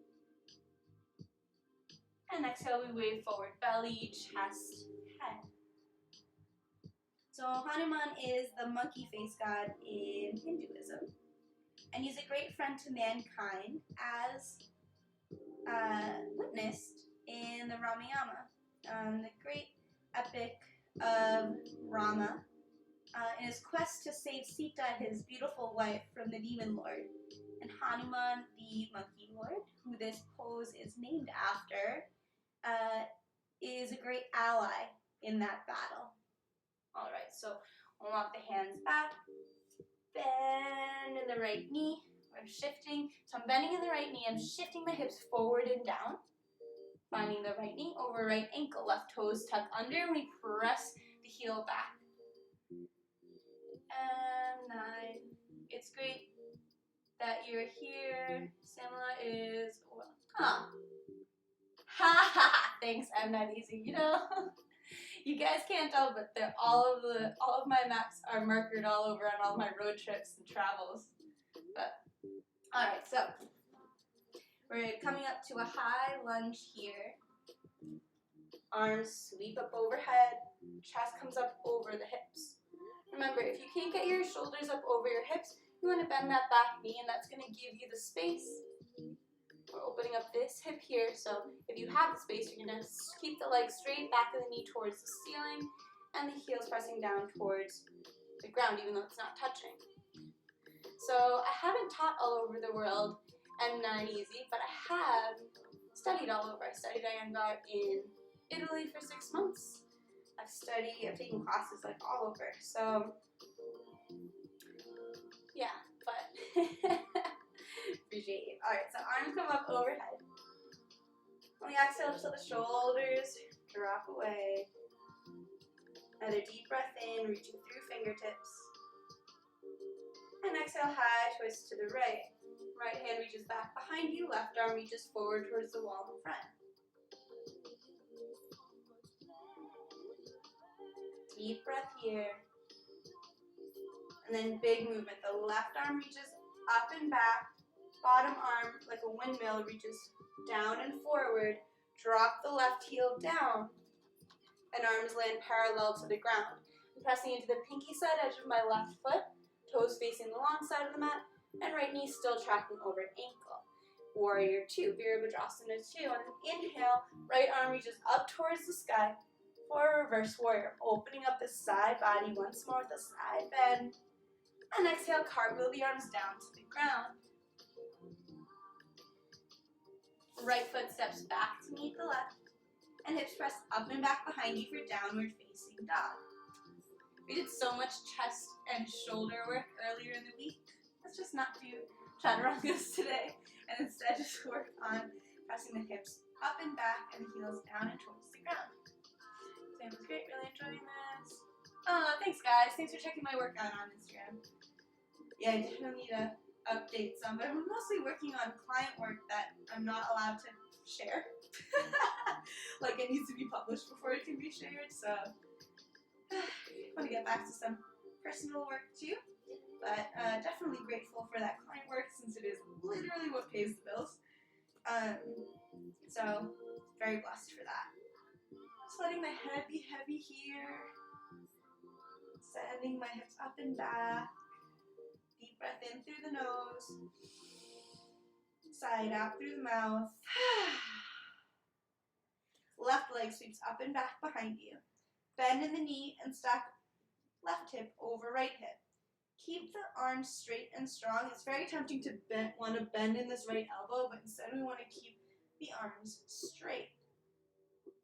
And exhale, we wave forward, belly, chest, head. So Hanuman is the monkey face god in Hinduism. And he's a great friend to mankind, as witnessed in the Ramayana, the great epic of Rama, in his quest to save Sita, his beautiful wife, from the demon lord. And Hanuman, the monkey lord, who this pose is named after, is a great ally in that battle. All right, so we'll walk the hands back, bend in the right knee. We're shifting. So I'm bending in the right knee. I'm shifting my hips forward and down. Finding the right knee over right ankle. Left toes tuck under, and we press the heel back. And 9. It's great that you're here. Samala is well. Ha ha! Thanks. I'm not easy. You know, you guys can't tell, but all of my maps are markered all over on all my road trips and travels. But all right, so we're coming up to a high lunge here. Arms sweep up overhead. Chest comes up over the hips. Remember, if you can't get your shoulders up over your hips, you want to bend that back knee, and that's going to give you the space. We're opening up this hip here, so if you have the space, you're going to keep the leg straight, back of the knee towards the ceiling, and the heels pressing down towards the ground, even though it's not touching. So I haven't taught all over the world M9 Easy, but I have studied all over. I studied Iyengar in Italy for 6 months. I've taken classes like all over. So yeah, but appreciate you. All right, so arms come up overhead. On the exhale, just let the shoulders drop away. Another deep breath in, reaching through fingertips. And exhale, high twist to the right. Right hand reaches back behind you, left arm reaches forward towards the wall in front. Deep breath here. And then big movement. The left arm reaches up and back. Bottom arm, like a windmill, reaches down and forward. Drop the left heel down. And arms land parallel to the ground. I'm pressing into the pinky side edge of my left foot. Toes facing the long side of the mat. And right knee still tracking over ankle. Warrior 2, Virabhadrasana 2. On an inhale, right arm reaches up towards the sky for a reverse warrior. Opening up the side body once more with a side bend. And exhale, cartwheel the arms down to the ground. Right foot steps back to meet the left. And hips press up and back behind you for downward facing dog. We did so much chest and shoulder work earlier in the week. Let's just not do chaturangas today, and instead just work on pressing the hips up and back and the heels down and towards the ground. It was great, really enjoying this. Thanks guys. Thanks for checking my workout on Instagram. Yeah, I definitely need to update some, but I'm mostly working on client work that I'm not allowed to share. Like it needs to be published before it can be shared, so I want to get back to some personal work too. But definitely grateful for that client work since it is literally what pays the bills. So very blessed for that. Just letting my head be heavy here. Sending my hips up and back. Deep breath in through the nose. Side out through the mouth. Left leg sweeps up and back behind you. Bend in the knee and stack left hip over right hip. Keep the arms straight and strong. It's very tempting to want to bend in this right elbow, but instead we want to keep the arms straight.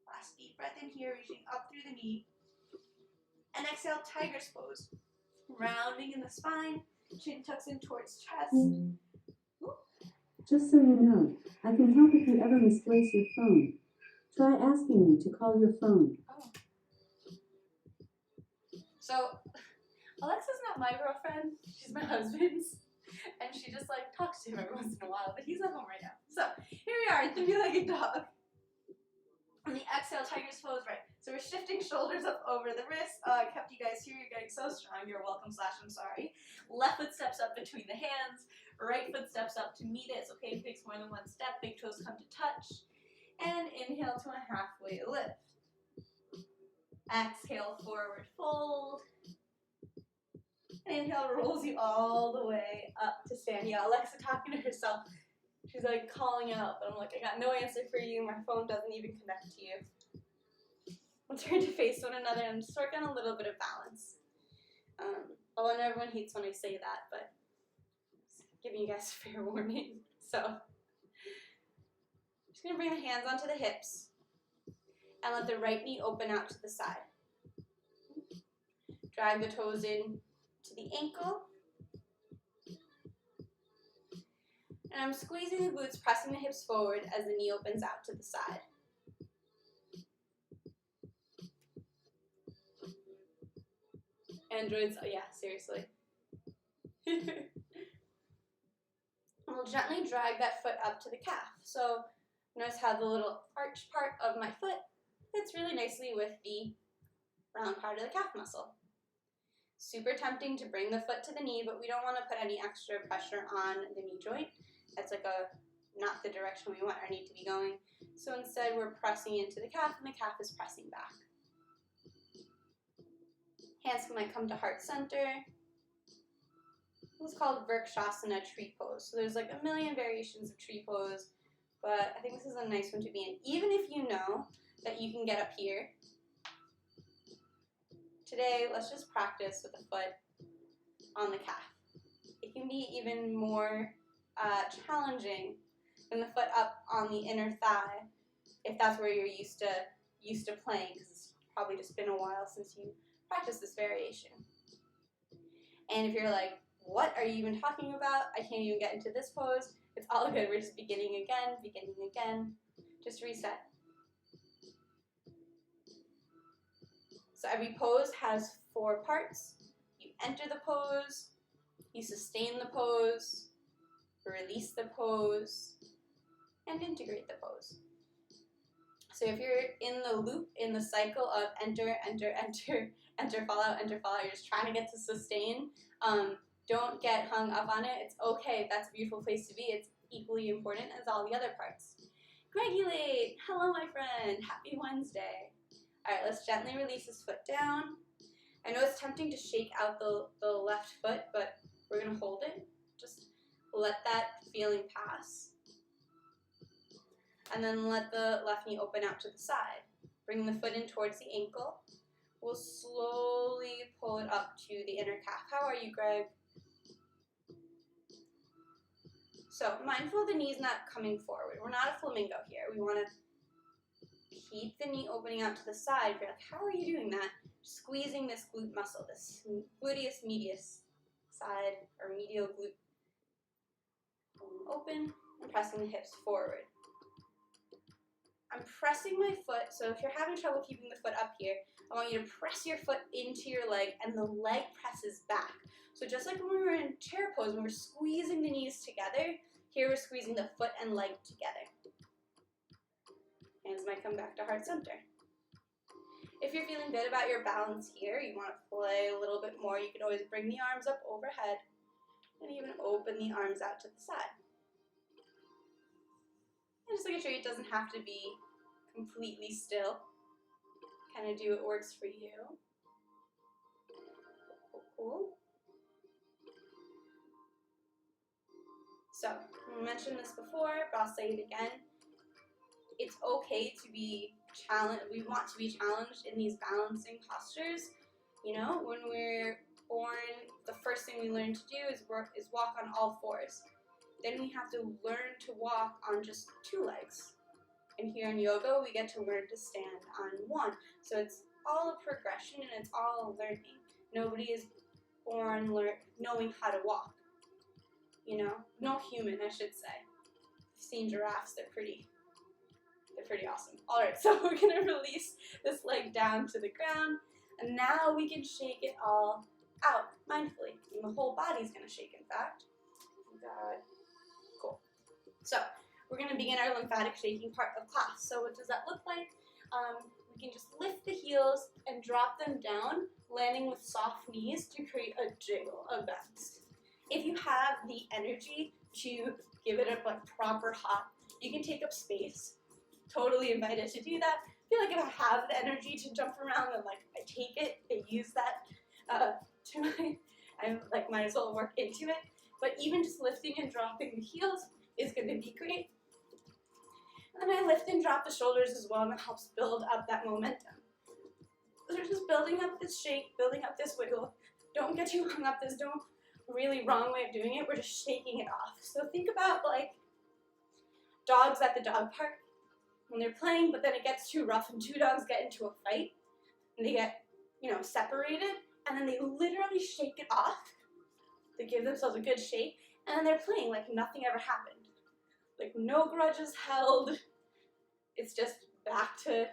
Last deep breath in here, reaching up through the knee. And exhale, tiger's pose. Rounding in the spine, chin tucks in towards chest. Just so you know, I can help if you ever misplace your phone. Try asking me to call your phone. Oh. So, Alexa's not my girlfriend, she's my husband's. And she just like talks to him every once in a while, but he's at home right now. So, here we are, 3-legged dog. On the exhale, tiger's pose, right. So we're shifting shoulders up over the wrists. I kept you guys here, you're getting so strong, you're welcome / I'm sorry. Left foot steps up between the hands, right foot steps up to meet it. It's okay if it takes more than one step, big toes come to touch. And inhale to a halfway lift. Exhale, forward fold. And inhale rolls you all the way up to stand. Yeah, Alexa talking to herself. She's like calling out, but I'm like, I got no answer for you. My phone doesn't even connect to you. We'll turn to face one another and just work on a little bit of balance. Although everyone hates when I say that, but just giving you guys fair warning. So, just gonna bring the hands onto the hips and let the right knee open out to the side. Drag the toes in to the ankle. And I'm squeezing the glutes, pressing the hips forward as the knee opens out to the side. Androids, oh yeah, seriously. I'll gently drag that foot up to the calf. So notice how the little arch part of my foot fits really nicely with the round part of the calf muscle. Super tempting to bring the foot to the knee, but we don't want to put any extra pressure on the knee joint. That's like not the direction we want our knee to be going. So instead we're pressing into the calf and the calf is pressing back. Hands might come to heart center. It's called Vrikshasana tree pose. So there's like a million variations of tree pose, but I think this is a nice one to be in. Even if you know that you can get up here, today let's just practice with the foot on the calf. It can be even more challenging than the foot up on the inner thigh if that's where you're used to playing, because it's probably just been a while since you practiced this variation. And if you're like, what are you even talking about? I can't even get into this pose. It's all good. We're just beginning again. Just reset. So every pose has 4 parts. You enter the pose, you sustain the pose, release the pose, and integrate the pose. So if you're in the loop, in the cycle of enter, fall out, you're just trying to get to sustain, don't get hung up on it. It's okay. That's a beautiful place to be. It's equally important as all the other parts. Regulate. Hello, my friend. Happy Wednesday. All right, let's gently release this foot down. I know it's tempting to shake out the left foot, but we're going to hold it. Just let that feeling pass. And then let the left knee open out to the side. Bring the foot in towards the ankle. We'll slowly pull it up to the inner calf. How are you, Greg? So mindful of the knees not coming forward. We're not a flamingo here. We want to keep the knee opening out to the side. You're like, how are you doing that? Squeezing this glute muscle, this gluteus medius side or medial glute. Open and pressing the hips forward. I'm pressing my foot, so if you're having trouble keeping the foot up here, I want you to press your foot into your leg and the leg presses back. So just like when we were in chair pose, when we're squeezing the knees together, here we're squeezing the foot and leg together. Hands might come back to heart center. If you're feeling good about your balance here, you want to play a little bit more, you can always bring the arms up overhead and even open the arms out to the side. And just making sure it doesn't have to be completely still. Kind of do what works for you. Cool. So, we mentioned this before, but I'll say it again. It's okay to be challenged. We want to be challenged in these balancing postures. You know, when we're born, the first thing we learn to do is walk on all fours. Then we have to learn to walk on just two legs. And here in yoga, we get to learn to stand on one. So it's all a progression and it's all learning. Nobody is born knowing how to walk. You know, no human, I should say. I've seen giraffes, they're pretty awesome. All right, so we're gonna release this leg down to the ground, and now we can shake it all out mindfully. And the whole body's gonna shake, in fact. Good. Cool. So we're gonna begin our lymphatic shaking part of class. So what does that look like? We can just lift the heels and drop them down, landing with soft knees to create a jiggle, a bounce. If you have the energy to give it a proper hop, you can take up space. Totally invited to do that. I feel like if I have the energy to jump around, then I take it, I use that I might as well work into it. But even just lifting and dropping the heels is going to be great. And then I lift and drop the shoulders as well, and it helps build up that momentum. So we're just building up this shake, building up this wiggle. Don't get too hung up. There's no really wrong way of doing it. We're just shaking it off. So think about dogs at the dog park when they're playing, but then it gets too rough and two dogs get into a fight and they get, separated, and then they literally shake it off. They give themselves a good shake, and then they're playing like nothing ever happened. No grudges held. It's just back to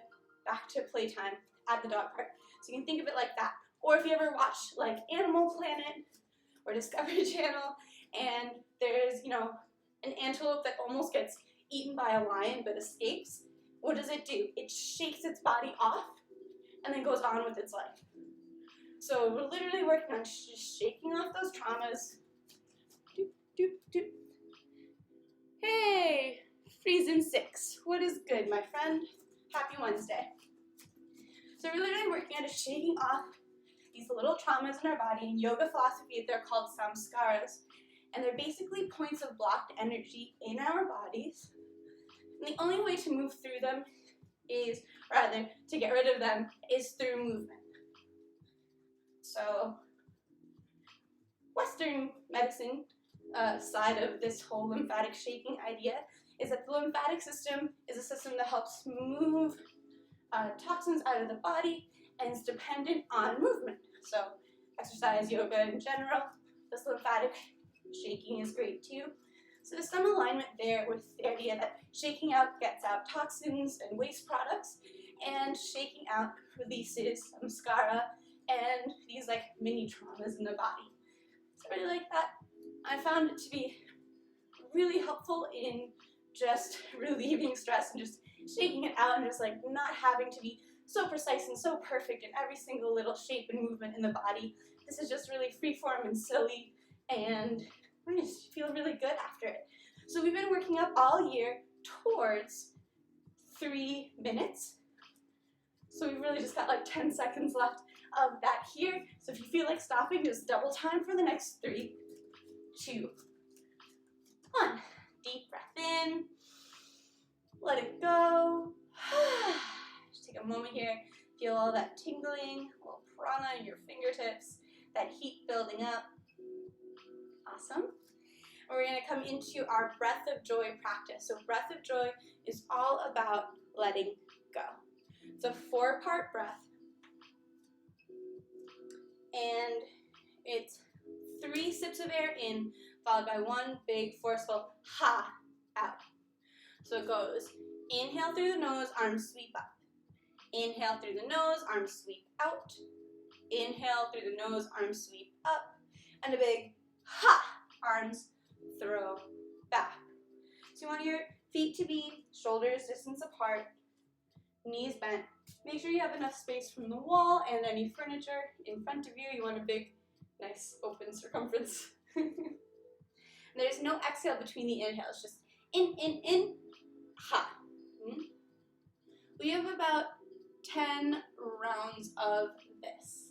playtime at the dog park. So you can think of it like that. Or if you ever watch Animal Planet or Discovery Channel, and there's, an antelope that almost gets eaten by a lion but escapes, what does it do? It shakes its body off and then goes on with its life. So we're literally working on just shaking off those traumas. Doop, doop, doop. Hey, Friesen 6. What is good, my friend? Happy Wednesday. So we're literally working on just shaking off these little traumas in our body. In yoga philosophy, they're called samskaras. And they're basically points of blocked energy in our bodies. And the only way to move through them to get rid of them, is through movement. So, Western medicine side of this whole lymphatic shaking idea is that the lymphatic system is a system that helps move toxins out of the body and is dependent on movement. So, exercise, yoga in general, this lymphatic shaking is great too. So there's some alignment there with the idea that shaking out gets out toxins and waste products, and shaking out releases samskara and these mini traumas in the body. So I really like that. I found it to be really helpful in just relieving stress and just shaking it out and just not having to be so precise and so perfect in every single little shape and movement in the body. This is just really freeform and silly, and I just feel really good after it. So we've been working up all year towards 3 minutes. So we've really just got 10 seconds left of that here. So if you feel like stopping, just double time for the next 3, 2, 1. Deep breath in. Let it go. Just take a moment here. Feel all that tingling, a little prana in your fingertips, that heat building up. Awesome. And we're going to come into our breath of joy practice. So breath of joy is all about letting go. It's a 4-part breath. And it's 3 sips of air in, followed by 1 big forceful ha out. So it goes Inhale through the nose, arms sweep up. Inhale through the nose, arms sweep out. Inhale through the nose, arms sweep up. And a big ha, arms throw back. So you want your feet to be shoulders distance apart, knees bent. Make sure you have enough space from the wall and any furniture in front of you. You want a big, nice open circumference. There's no exhale between the inhales, just in, ha. We have about 10 rounds of this.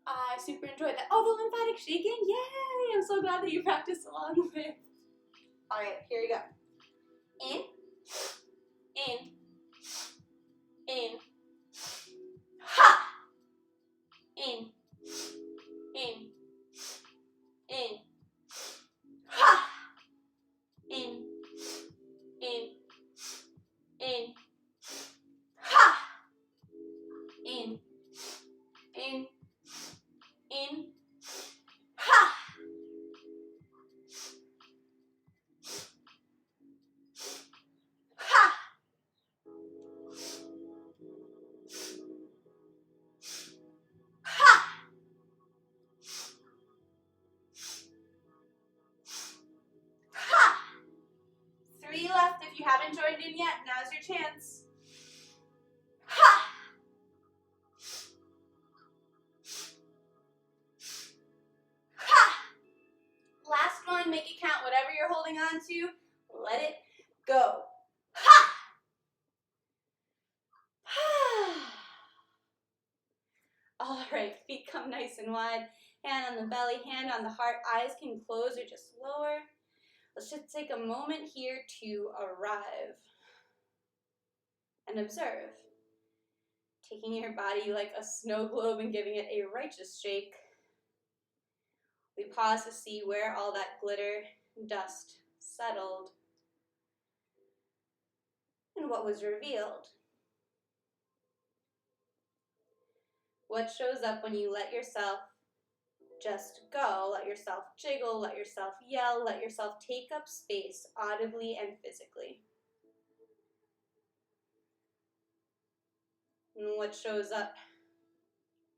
I super enjoyed that. Oh, the lymphatic shaking, yay! I'm so glad that you practiced along with. All right, here we go. In, ha, in, ha, in, ha, in, ha. Ha! Ha! Ha! 3 left if you haven't joined in yet. Now's your chance. Ha! Ha! Last one, make it count. Whatever you're holding on to, let it go. Ha! All right, feet come nice and wide. Hand on the belly, hand on the heart. Eyes can close or just lower. Let's just take a moment here to arrive and observe. Taking your body like a snow globe and giving it a righteous shake. We pause to see where all that glitter, dust settled, and what was revealed. What shows up when you let yourself just go, let yourself jiggle, let yourself yell, let yourself take up space audibly and physically. And what shows up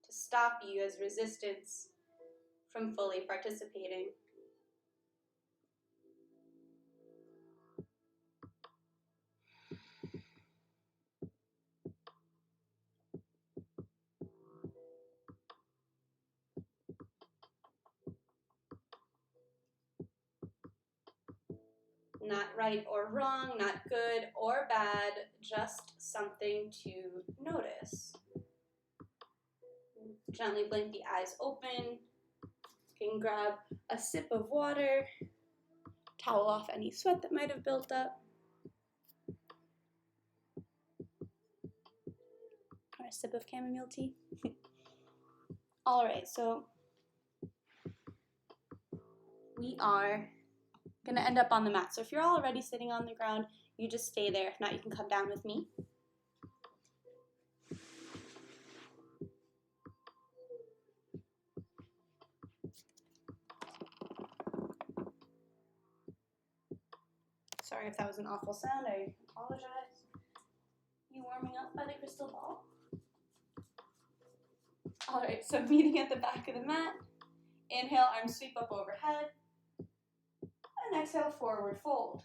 to stop you as resistance from fully participating. Not right or wrong, not good or bad, just something to notice. Gently blink the eyes open. You can grab a sip of water, towel off any sweat that might have built up. Or a sip of chamomile tea. All right, so we are gonna end up on the mat. So if you're already sitting on the ground, you just stay there. If not, you can come down with me. Sorry if that was an awful sound, I apologize. You warming up by the crystal ball? All right, so meeting at the back of the mat. Inhale, arms sweep up overhead. And exhale, forward fold.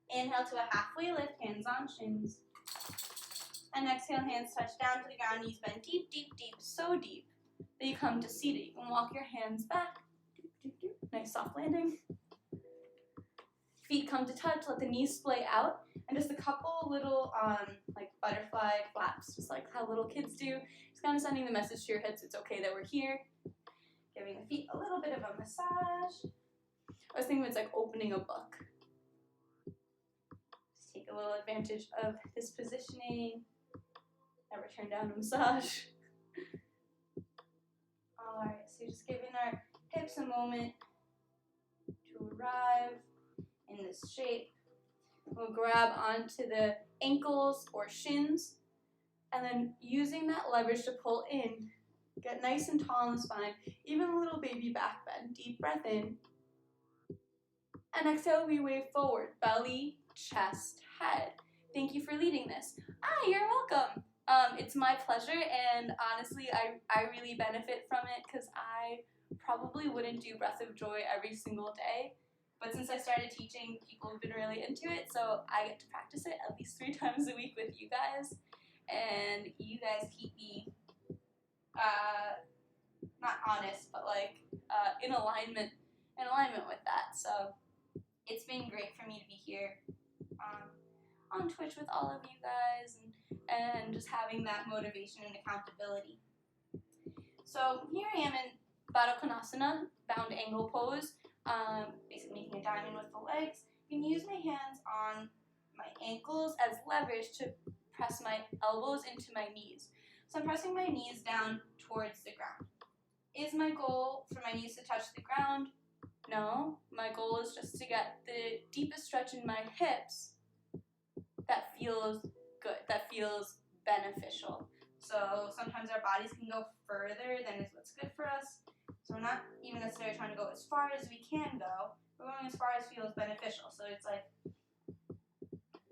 Inhale to a halfway lift, hands on shins. And exhale, hands touch down to the ground, knees bend deep, deep, deep, so deep that you come to seated. You can walk your hands back. Nice soft landing. Feet come to touch, let the knees splay out, and just a couple little like butterfly flaps, just like how little kids do. Just kind of sending the message to your hips, it's okay that we're here. Giving the feet a little bit of a massage. I was thinking it's like opening a book. Just take a little advantage of this positioning. Never turn down a massage. Alright, so just giving our hips a moment to arrive in this shape. We'll grab onto the ankles or shins, and then using that leverage to pull in. Get nice and tall in the spine, even a little baby back bend. Deep breath in. And exhale, we wave forward. Belly chest, head. Thank you for leading this. You're welcome. It's my pleasure, and honestly, I really benefit from it because I probably wouldn't do Breath of Joy every single day. But since I started teaching, people have been really into it, so I get to practice it at least 3 times a week with you guys. And you guys keep me, not honest, but like in alignment with that. So it's been great for me to be here on Twitch with all of you guys and just having that motivation and accountability. So here I am in Baddha Konasana, bound angle pose, basically making a diamond with the legs. You can use my hands on my ankles as leverage to press my elbows into my knees. So I'm pressing my knees down towards the ground. Is my goal for my knees to touch the ground? No, my goal is just to get the deepest stretch in my hips that feels good, that feels beneficial. So sometimes our bodies can go further than is what's good for us. So we're not even necessarily trying to go as far as we can go. We're going as far as feels beneficial. So it's like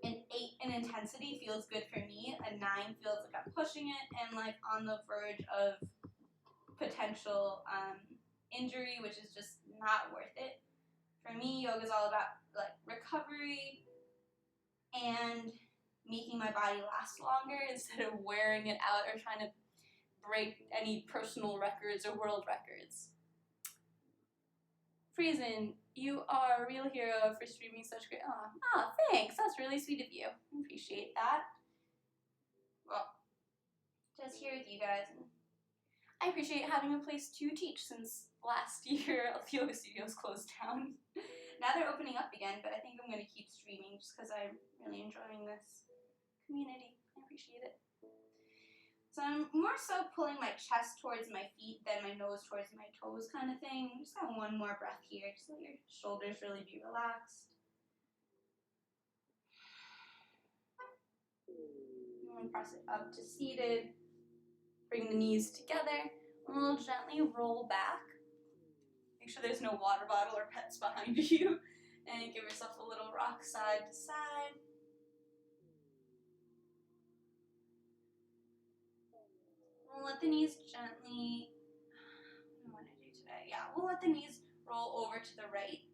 an 8 in intensity feels good for me. A 9 feels like I'm pushing it and like on the verge of potential injury, which is just not worth it. For me, yoga is all about like recovery and making my body last longer instead of wearing it out or trying to break any personal records or world records. Friesen, you are a real hero for streaming such great. Thanks. That's really sweet of you. I appreciate that. Well, just here with you guys. And I appreciate having a place to teach since last year the yoga studios closed down. Now they're opening up again, but I think I'm going to keep streaming just because I'm really enjoying this community. I appreciate it. So I'm more so pulling my chest towards my feet than my nose towards my toes kind of thing. Just got one more breath here. Just let your shoulders really be relaxed. I'm going to press it up to seated. Bring the knees together. And we'll gently roll back. Make sure there's no water bottle or pets behind you. And give yourself a little rock side to side. We'll let the knees gently, what do I want to do today? Yeah, we'll let the knees roll over to the right.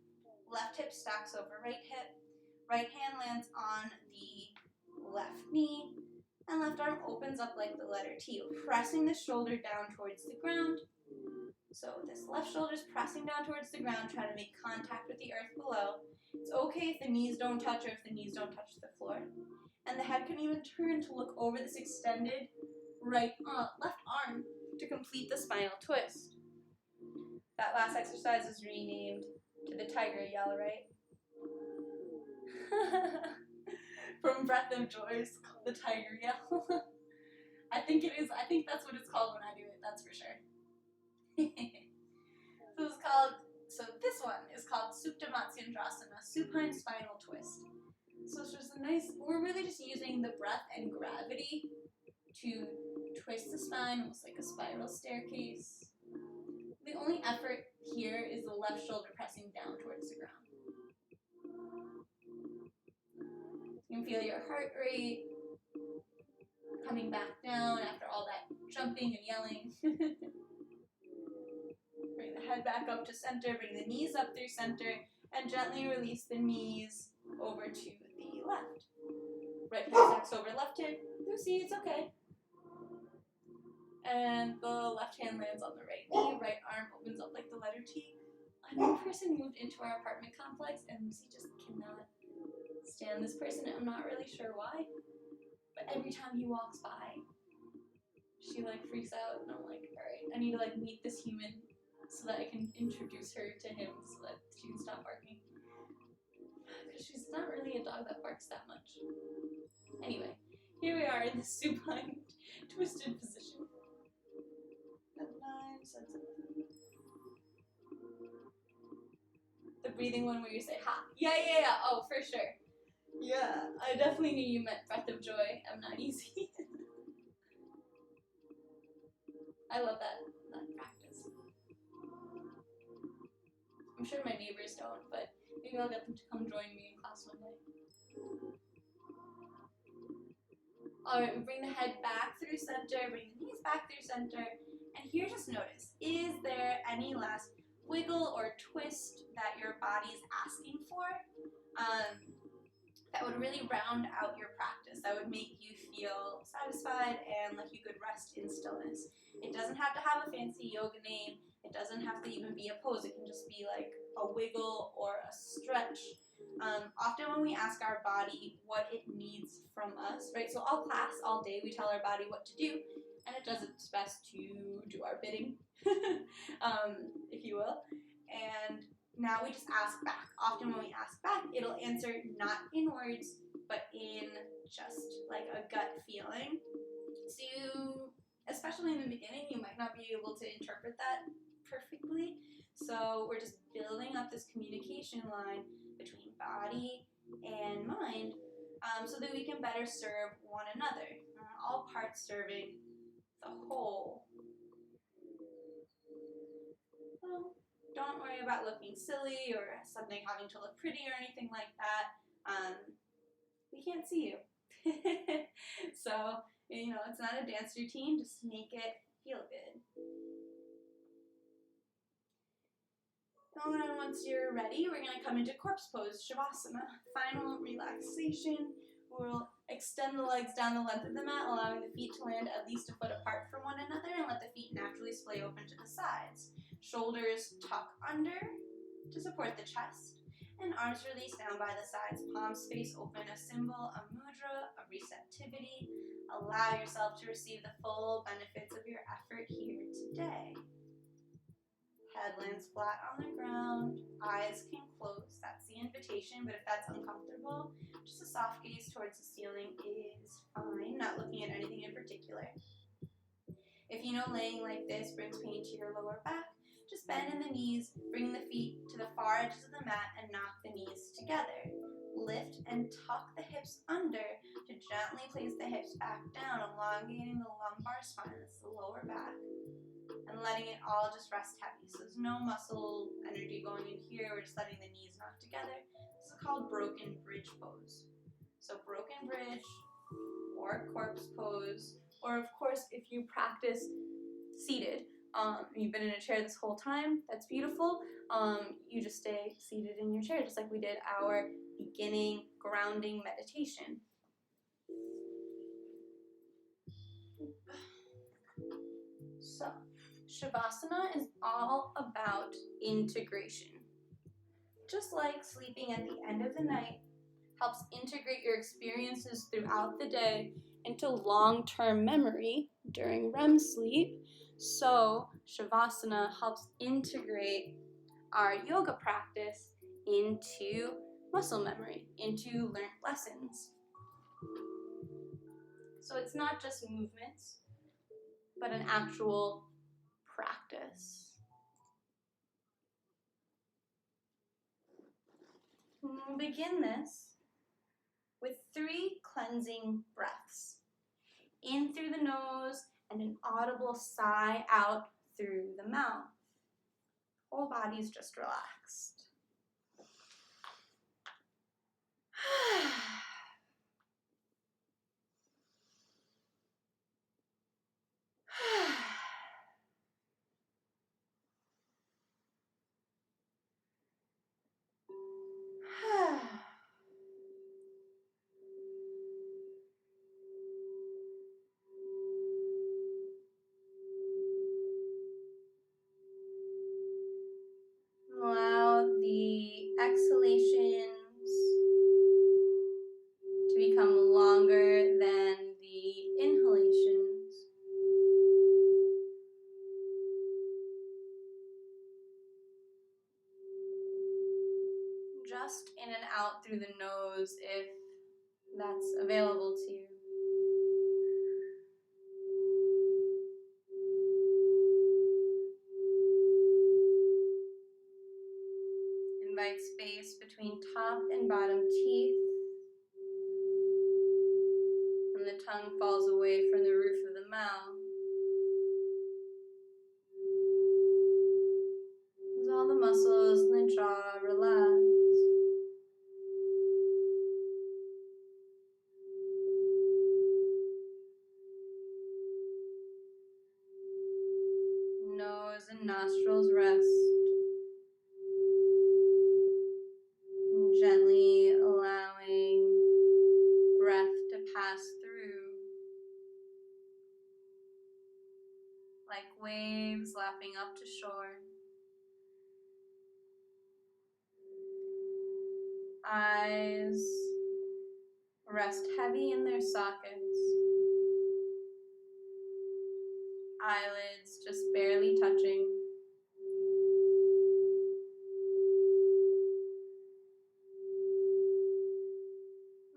Left hip stacks over right hip. Right hand lands on the left knee. And left arm opens up like the letter T, pressing the shoulder down towards the ground. So this left shoulder is pressing down towards the ground, trying to make contact with the earth below. It's okay if the knees don't touch or if the knees don't touch the floor. And the head can even turn to look over this extended left arm to complete the spinal twist. That last exercise is renamed to the tiger yell, right? From Breath of Joy, it's called the tiger yell. I think it is. I think that's what it's called when I do it. That's for sure. So this one is called Supta Matsyendrasana, supine spinal twist. So it's just a nice, we're really just using the breath and gravity to twist the spine, almost like a spiral staircase. The only effort here is the left shoulder pressing down towards the ground. You can feel your heart rate coming back down after all that jumping and yelling. Bring the head back up to center, bring the knees up through center, and gently release the knees over to the left. Right hip stacks over left hip. Lucy, it's okay. And the left hand lands on the right knee, right arm opens up like the letter T. A new person moved into our apartment complex, and Lucy just cannot stand this person. I'm not really sure why, but every time he walks by, she like freaks out, and I'm like, all right, I need to like meet this human so that I can introduce her to him so that she can stop barking. Because she's not really a dog that barks that much. Anyway, here we are in the supine twisted position. The breathing one where you say ha. Yeah. Oh, for sure. Yeah, I definitely knew you meant Breath of Joy. I'm not easy. I love that practice. I'm sure my neighbors don't, but maybe I'll get them to come join me in class one day. Alright, we bring the head back through center, bring the knees back through center, and here just notice, is there any last wiggle or twist that your body is asking for? That would really round out your practice, that would make you feel satisfied and like you could rest in stillness. It doesn't have to have a fancy yoga name, it doesn't have to even be a pose, it can just be like a wiggle or a stretch. Often when we ask our body what it needs from us, right? So all class, all day, we tell our body what to do, and it does its best to do our bidding, if you will. And now we just ask back. Often when we ask back, it'll answer not in words, but in just like a gut feeling. So you, especially in the beginning, you might not be able to interpret that perfectly. So we're just building up this communication line between body and mind, so that we can better serve one another. All parts serving the whole. Well, don't worry about looking silly or something having to look pretty or anything like that. We can't see you. So, it's not a dance routine, just make it feel good. And once you're ready, we're going to come into corpse pose, Shavasana. Final relaxation. We'll extend the legs down the length of the mat, allowing the feet to land at least a foot apart from one another, and let the feet naturally splay open to the sides. Shoulders tuck under to support the chest, and arms release down by the sides. Palms face open, a symbol, a mudra, a receptivity. Allow yourself to receive the full benefits of your effort here today. Head lands flat on the ground, eyes can close, that's the invitation, but if that's uncomfortable, just a soft gaze towards the ceiling is fine, not looking at anything in particular. If you know laying like this brings pain to your lower back, just bend in the knees, bring the feet to the far edges of the mat and knock the knees together. Lift and tuck the hips under to gently place the hips back down, elongating the lumbar spine, that's the lower back. And letting it all just rest heavy. So there's no muscle energy going in here. We're just letting the knees knock together. This is called broken bridge pose. So broken bridge or corpse pose, or of course if you practice seated, you've been in a chair this whole time, that's beautiful. You just stay seated in your chair just like we did our beginning grounding meditation. So Shavasana is all about integration. Just like sleeping at the end of the night helps integrate your experiences throughout the day into long-term memory during REM sleep, so Shavasana helps integrate our yoga practice into muscle memory, into learned lessons. So it's not just movements, but an actual practice. We'll begin this with 3 cleansing breaths. In through the nose and an audible sigh out through the mouth. Whole body's just relaxed. Allow the exhalations to become longer than the inhalations. Just in and out through the nose if that's available to you. Invite space between top and bottom teeth, and the tongue falls away from the roof of the mouth. As all the muscles in the jaw relax. Nostrils rest. Gently allowing breath to pass through like waves lapping up to shore. Eyes rest heavy in their sockets. Eyelids just barely touching.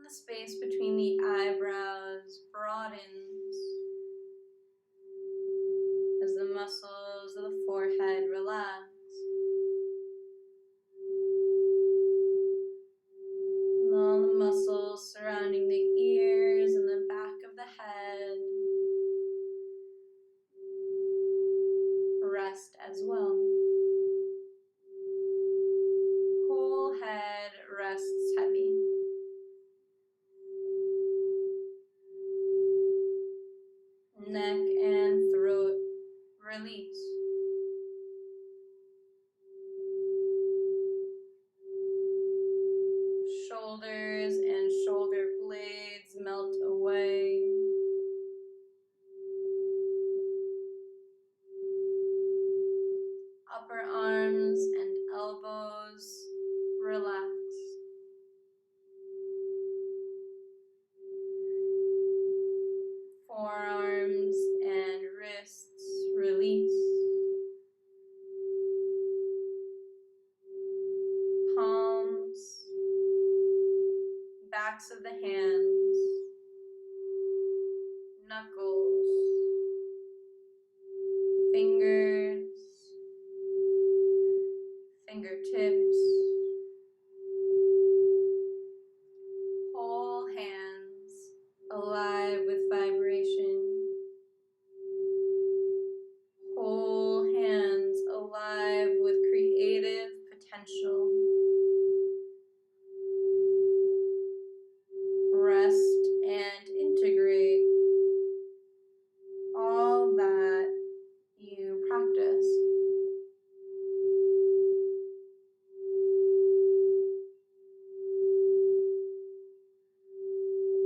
The space between the eyebrows broadens as the muscles of the forehead relax. And all the muscles surrounding the ears and the back of the head rest as well. Whole head rests heavy. Neck and throat release. Shoulders and shoulder blades melt away. Upper arms and elbows relax. Forearms and wrists release. Palms, backs of the hands, knuckles, fingers, fingertips, whole hands alive with vibration. Whole hands alive with creative potential. Rest and integrate all that you practice.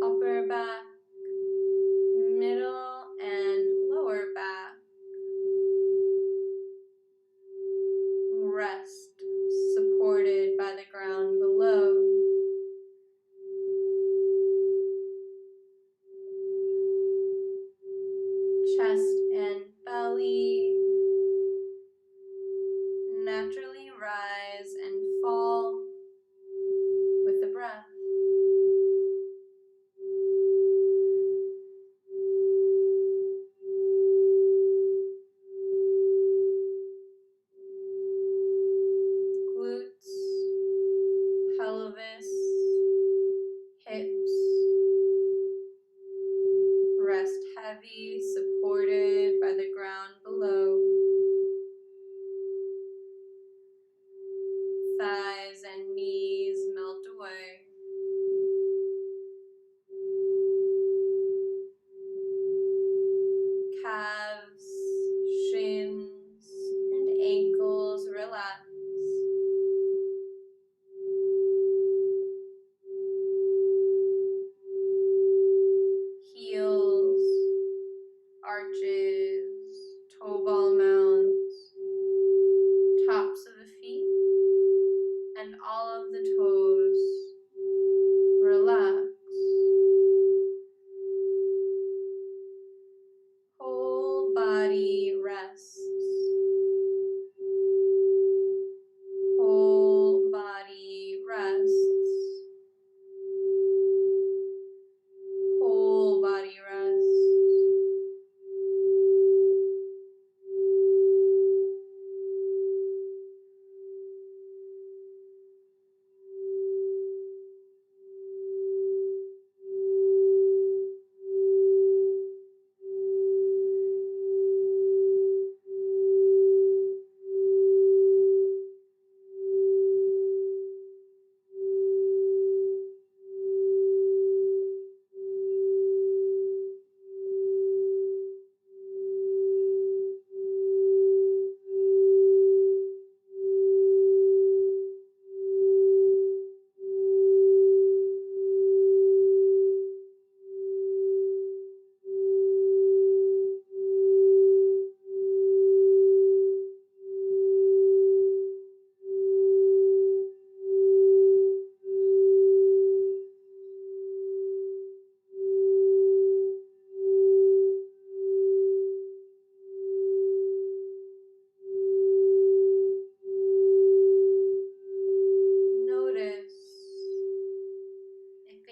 Upper back, middle and lower back. Rest, supported by the ground below. Chest and belly naturally rise and fall with the breath. Glutes, pelvis, hips rest heavy, supported by the ground below. Thighs and knees melt away. Calves, shins, and ankles relax. Heels,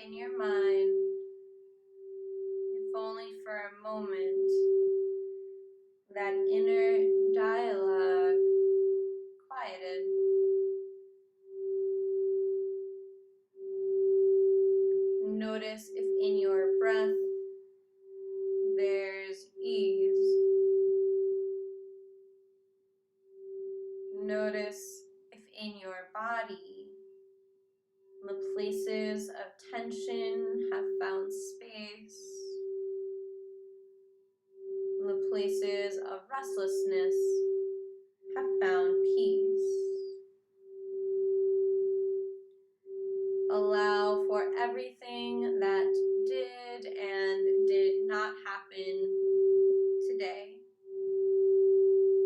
in your mind, if only for a moment, that inner dialogue quieted. Notice if in your breath there's ease. Notice if in your body the places of tension have found space. The places of restlessness have found peace. Allow for everything that did and did not happen today.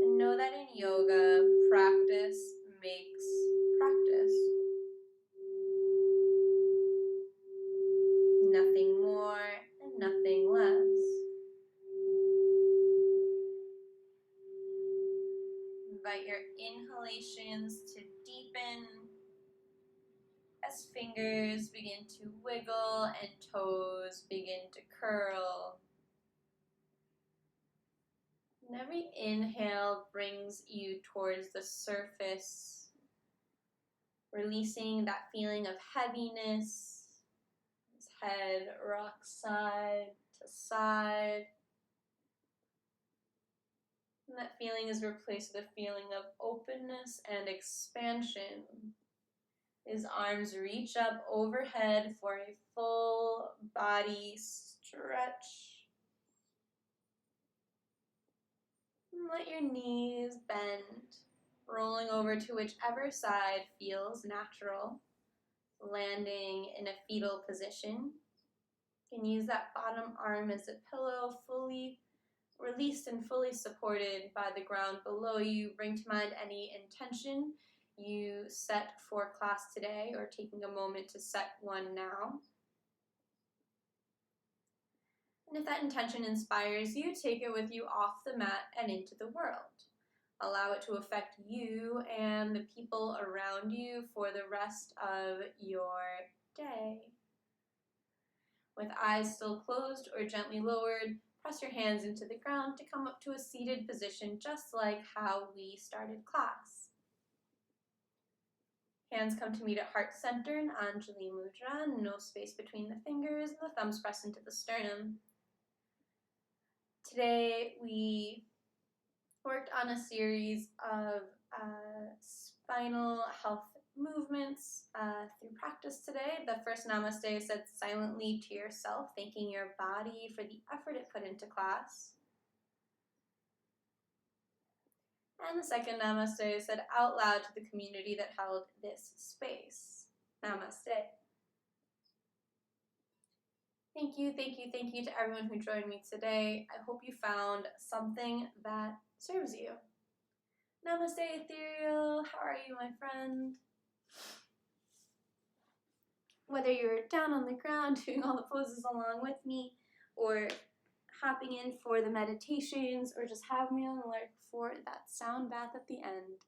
And know that in yoga, practice makes practice. Nothing more and nothing less. Invite your inhalations to deepen as fingers begin to wiggle and toes begin to curl. And every inhale brings you towards the surface, releasing that feeling of heaviness as head rocks side to side. And that feeling is replaced with a feeling of openness and expansion. His arms reach up overhead for a full body stretch. And let your knees bend, rolling over to whichever side feels natural, landing in a fetal position. You can use that bottom arm as a pillow, fully released and fully supported by the ground below you. Bring to mind any intention you set for class today, or taking a moment to set one now. And if that intention inspires you, take it with you off the mat and into the world. Allow it to affect you and the people around you for the rest of your day. With eyes still closed or gently lowered, press your hands into the ground to come up to a seated position, just like how we started class. Hands come to meet at heart center in Anjali Mudra, no space between the fingers, and the thumbs press into the sternum. Today we worked on a series of spinal health movements through practice today. The first namaste said silently to yourself, thanking your body for the effort it put into class. And the second namaste said out loud to the community that held this space. Namaste. Thank you to everyone who joined me today. I hope you found something that serves you. Namaste, Ethereal. How are you, my friend? Whether you're down on the ground doing all the poses along with me, or hopping in for the meditations, or just have me on alert for that sound bath at the end,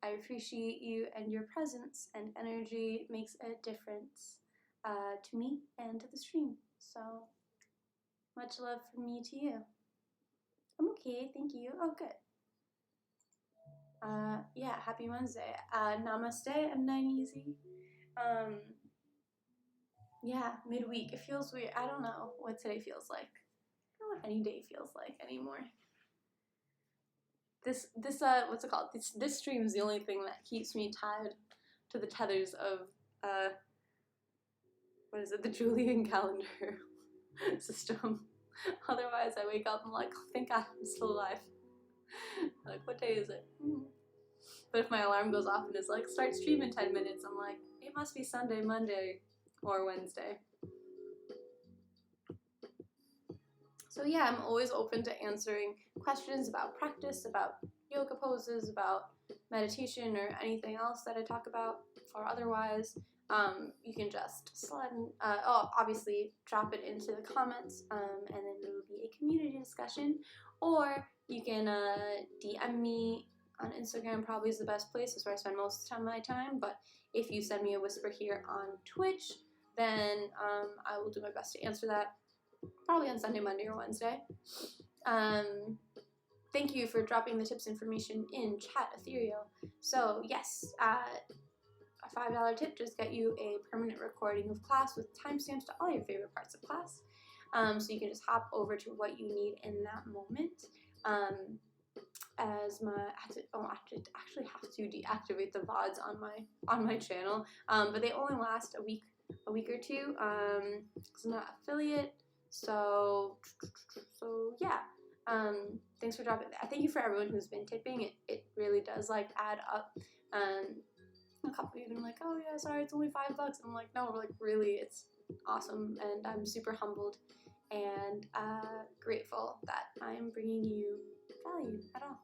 I appreciate you, and your presence and energy makes a difference to me and to the stream. So much love from me to you. I'm okay, thank you. Oh, good. Yeah, happy Wednesday. Namaste, I'm 9 Easy. Yeah, midweek. It feels weird. I don't know what today feels like. I don't know what any day feels like anymore. This what's it called? This stream is the only thing that keeps me tied to the tethers of what is it? The Julian calendar system. Otherwise, I wake up and I'm like, oh, thank God I'm still alive. Like, what day is it? But if my alarm goes off and it's like, start stream in 10 minutes, I'm like, it must be Sunday, Monday, or Wednesday. So yeah, I'm always open to answering questions about practice, about yoga poses, about meditation, or anything else that I talk about, or otherwise. You can just slide, obviously drop it into the comments, and then it will be a community discussion, or you can DM me on Instagram. Probably is the best place. It's where I spend most of my time, but if you send me a whisper here on Twitch, then I will do my best to answer that probably on Sunday, Monday, or Wednesday. Thank you for dropping the tips information in chat, Ethereal. So yes, a $5 tip does get you a permanent recording of class with timestamps to all your favorite parts of class. So you can just hop over to what you need in that moment. As my I actually have to deactivate the VODs on my channel, but they only last a week or two. It's not affiliate, so yeah. Thanks for dropping that. Thank you for everyone who's been tipping. It really does like add up. A couple of you have been like, oh yeah, sorry, it's only $5. I'm like, no, like really, it's awesome, and I'm super humbled and grateful that I'm bringing you value at all.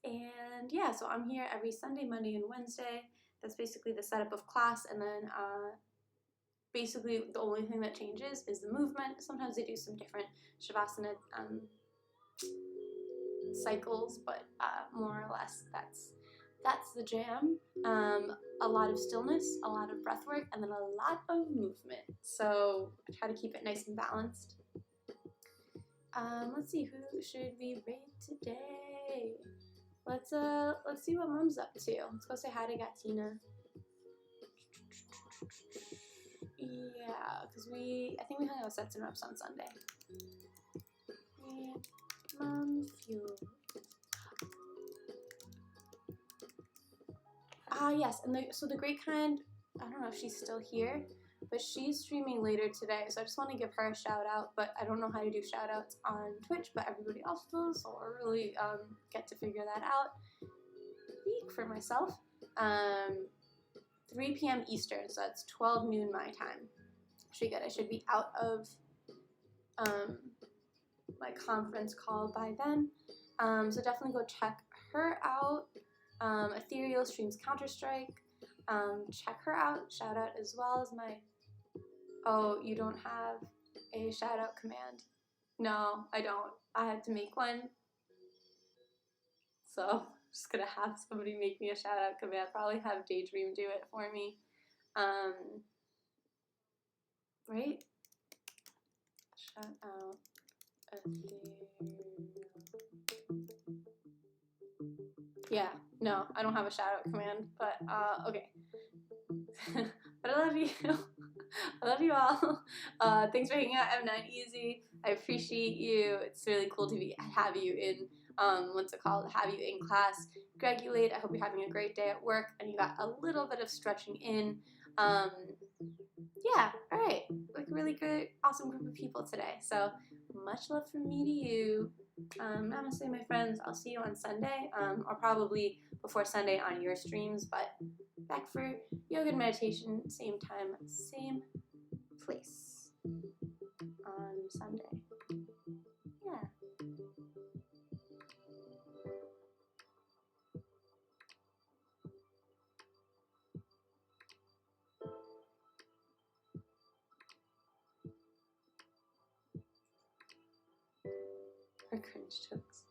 And yeah, so I'm here every Sunday, Monday, and Wednesday. That's basically the setup of class, and then basically the only thing that changes is the movement. Sometimes they do some different Shavasana cycles, but more or less that's the jam. A lot of stillness, a lot of breath work, and then a lot of movement. So I try to keep it nice and balanced. Let's see, who should we rate today? Let's see what Mom's up to. Let's go say hi to Gatina. Yeah, because I think we hung out sets and reps on Sunday. Yeah, Mom fuel. Yes, and so the Great Kind, I don't know if she's still here, but she's streaming later today, so I just want to give her a shout out, but I don't know how to do shout outs on Twitch, but everybody else does, so I really get to figure that out. Week for myself. 3 p.m. Eastern, so that's 12 noon my time. Should be good. I should be out of my conference call by then. So definitely go check her out. Ethereal streams Counter-Strike. Check her out. Shout out as well as my... Oh, you don't have a shout out command? No, I don't. I had to make one. So I'm just gonna have somebody make me a shout out command. Probably have Daydream do it for me. Right? Shout out Ethereal. Yeah, no, I don't have a shout out command, but okay. But I love you. I love you all. Thanks for hanging out, M9 Easy. I appreciate you. It's really cool to have you in, have you in class. Gregulate, I hope you're having a great day at work and you got a little bit of stretching in. Yeah, all right. Like a really good, awesome group of people today. So much love from me to you. Namaste, my friends. I'll see you on Sunday, or probably before Sunday on your streams, but back for yoga and meditation, same time, same place on Sunday. Yeah. Her cringe jokes.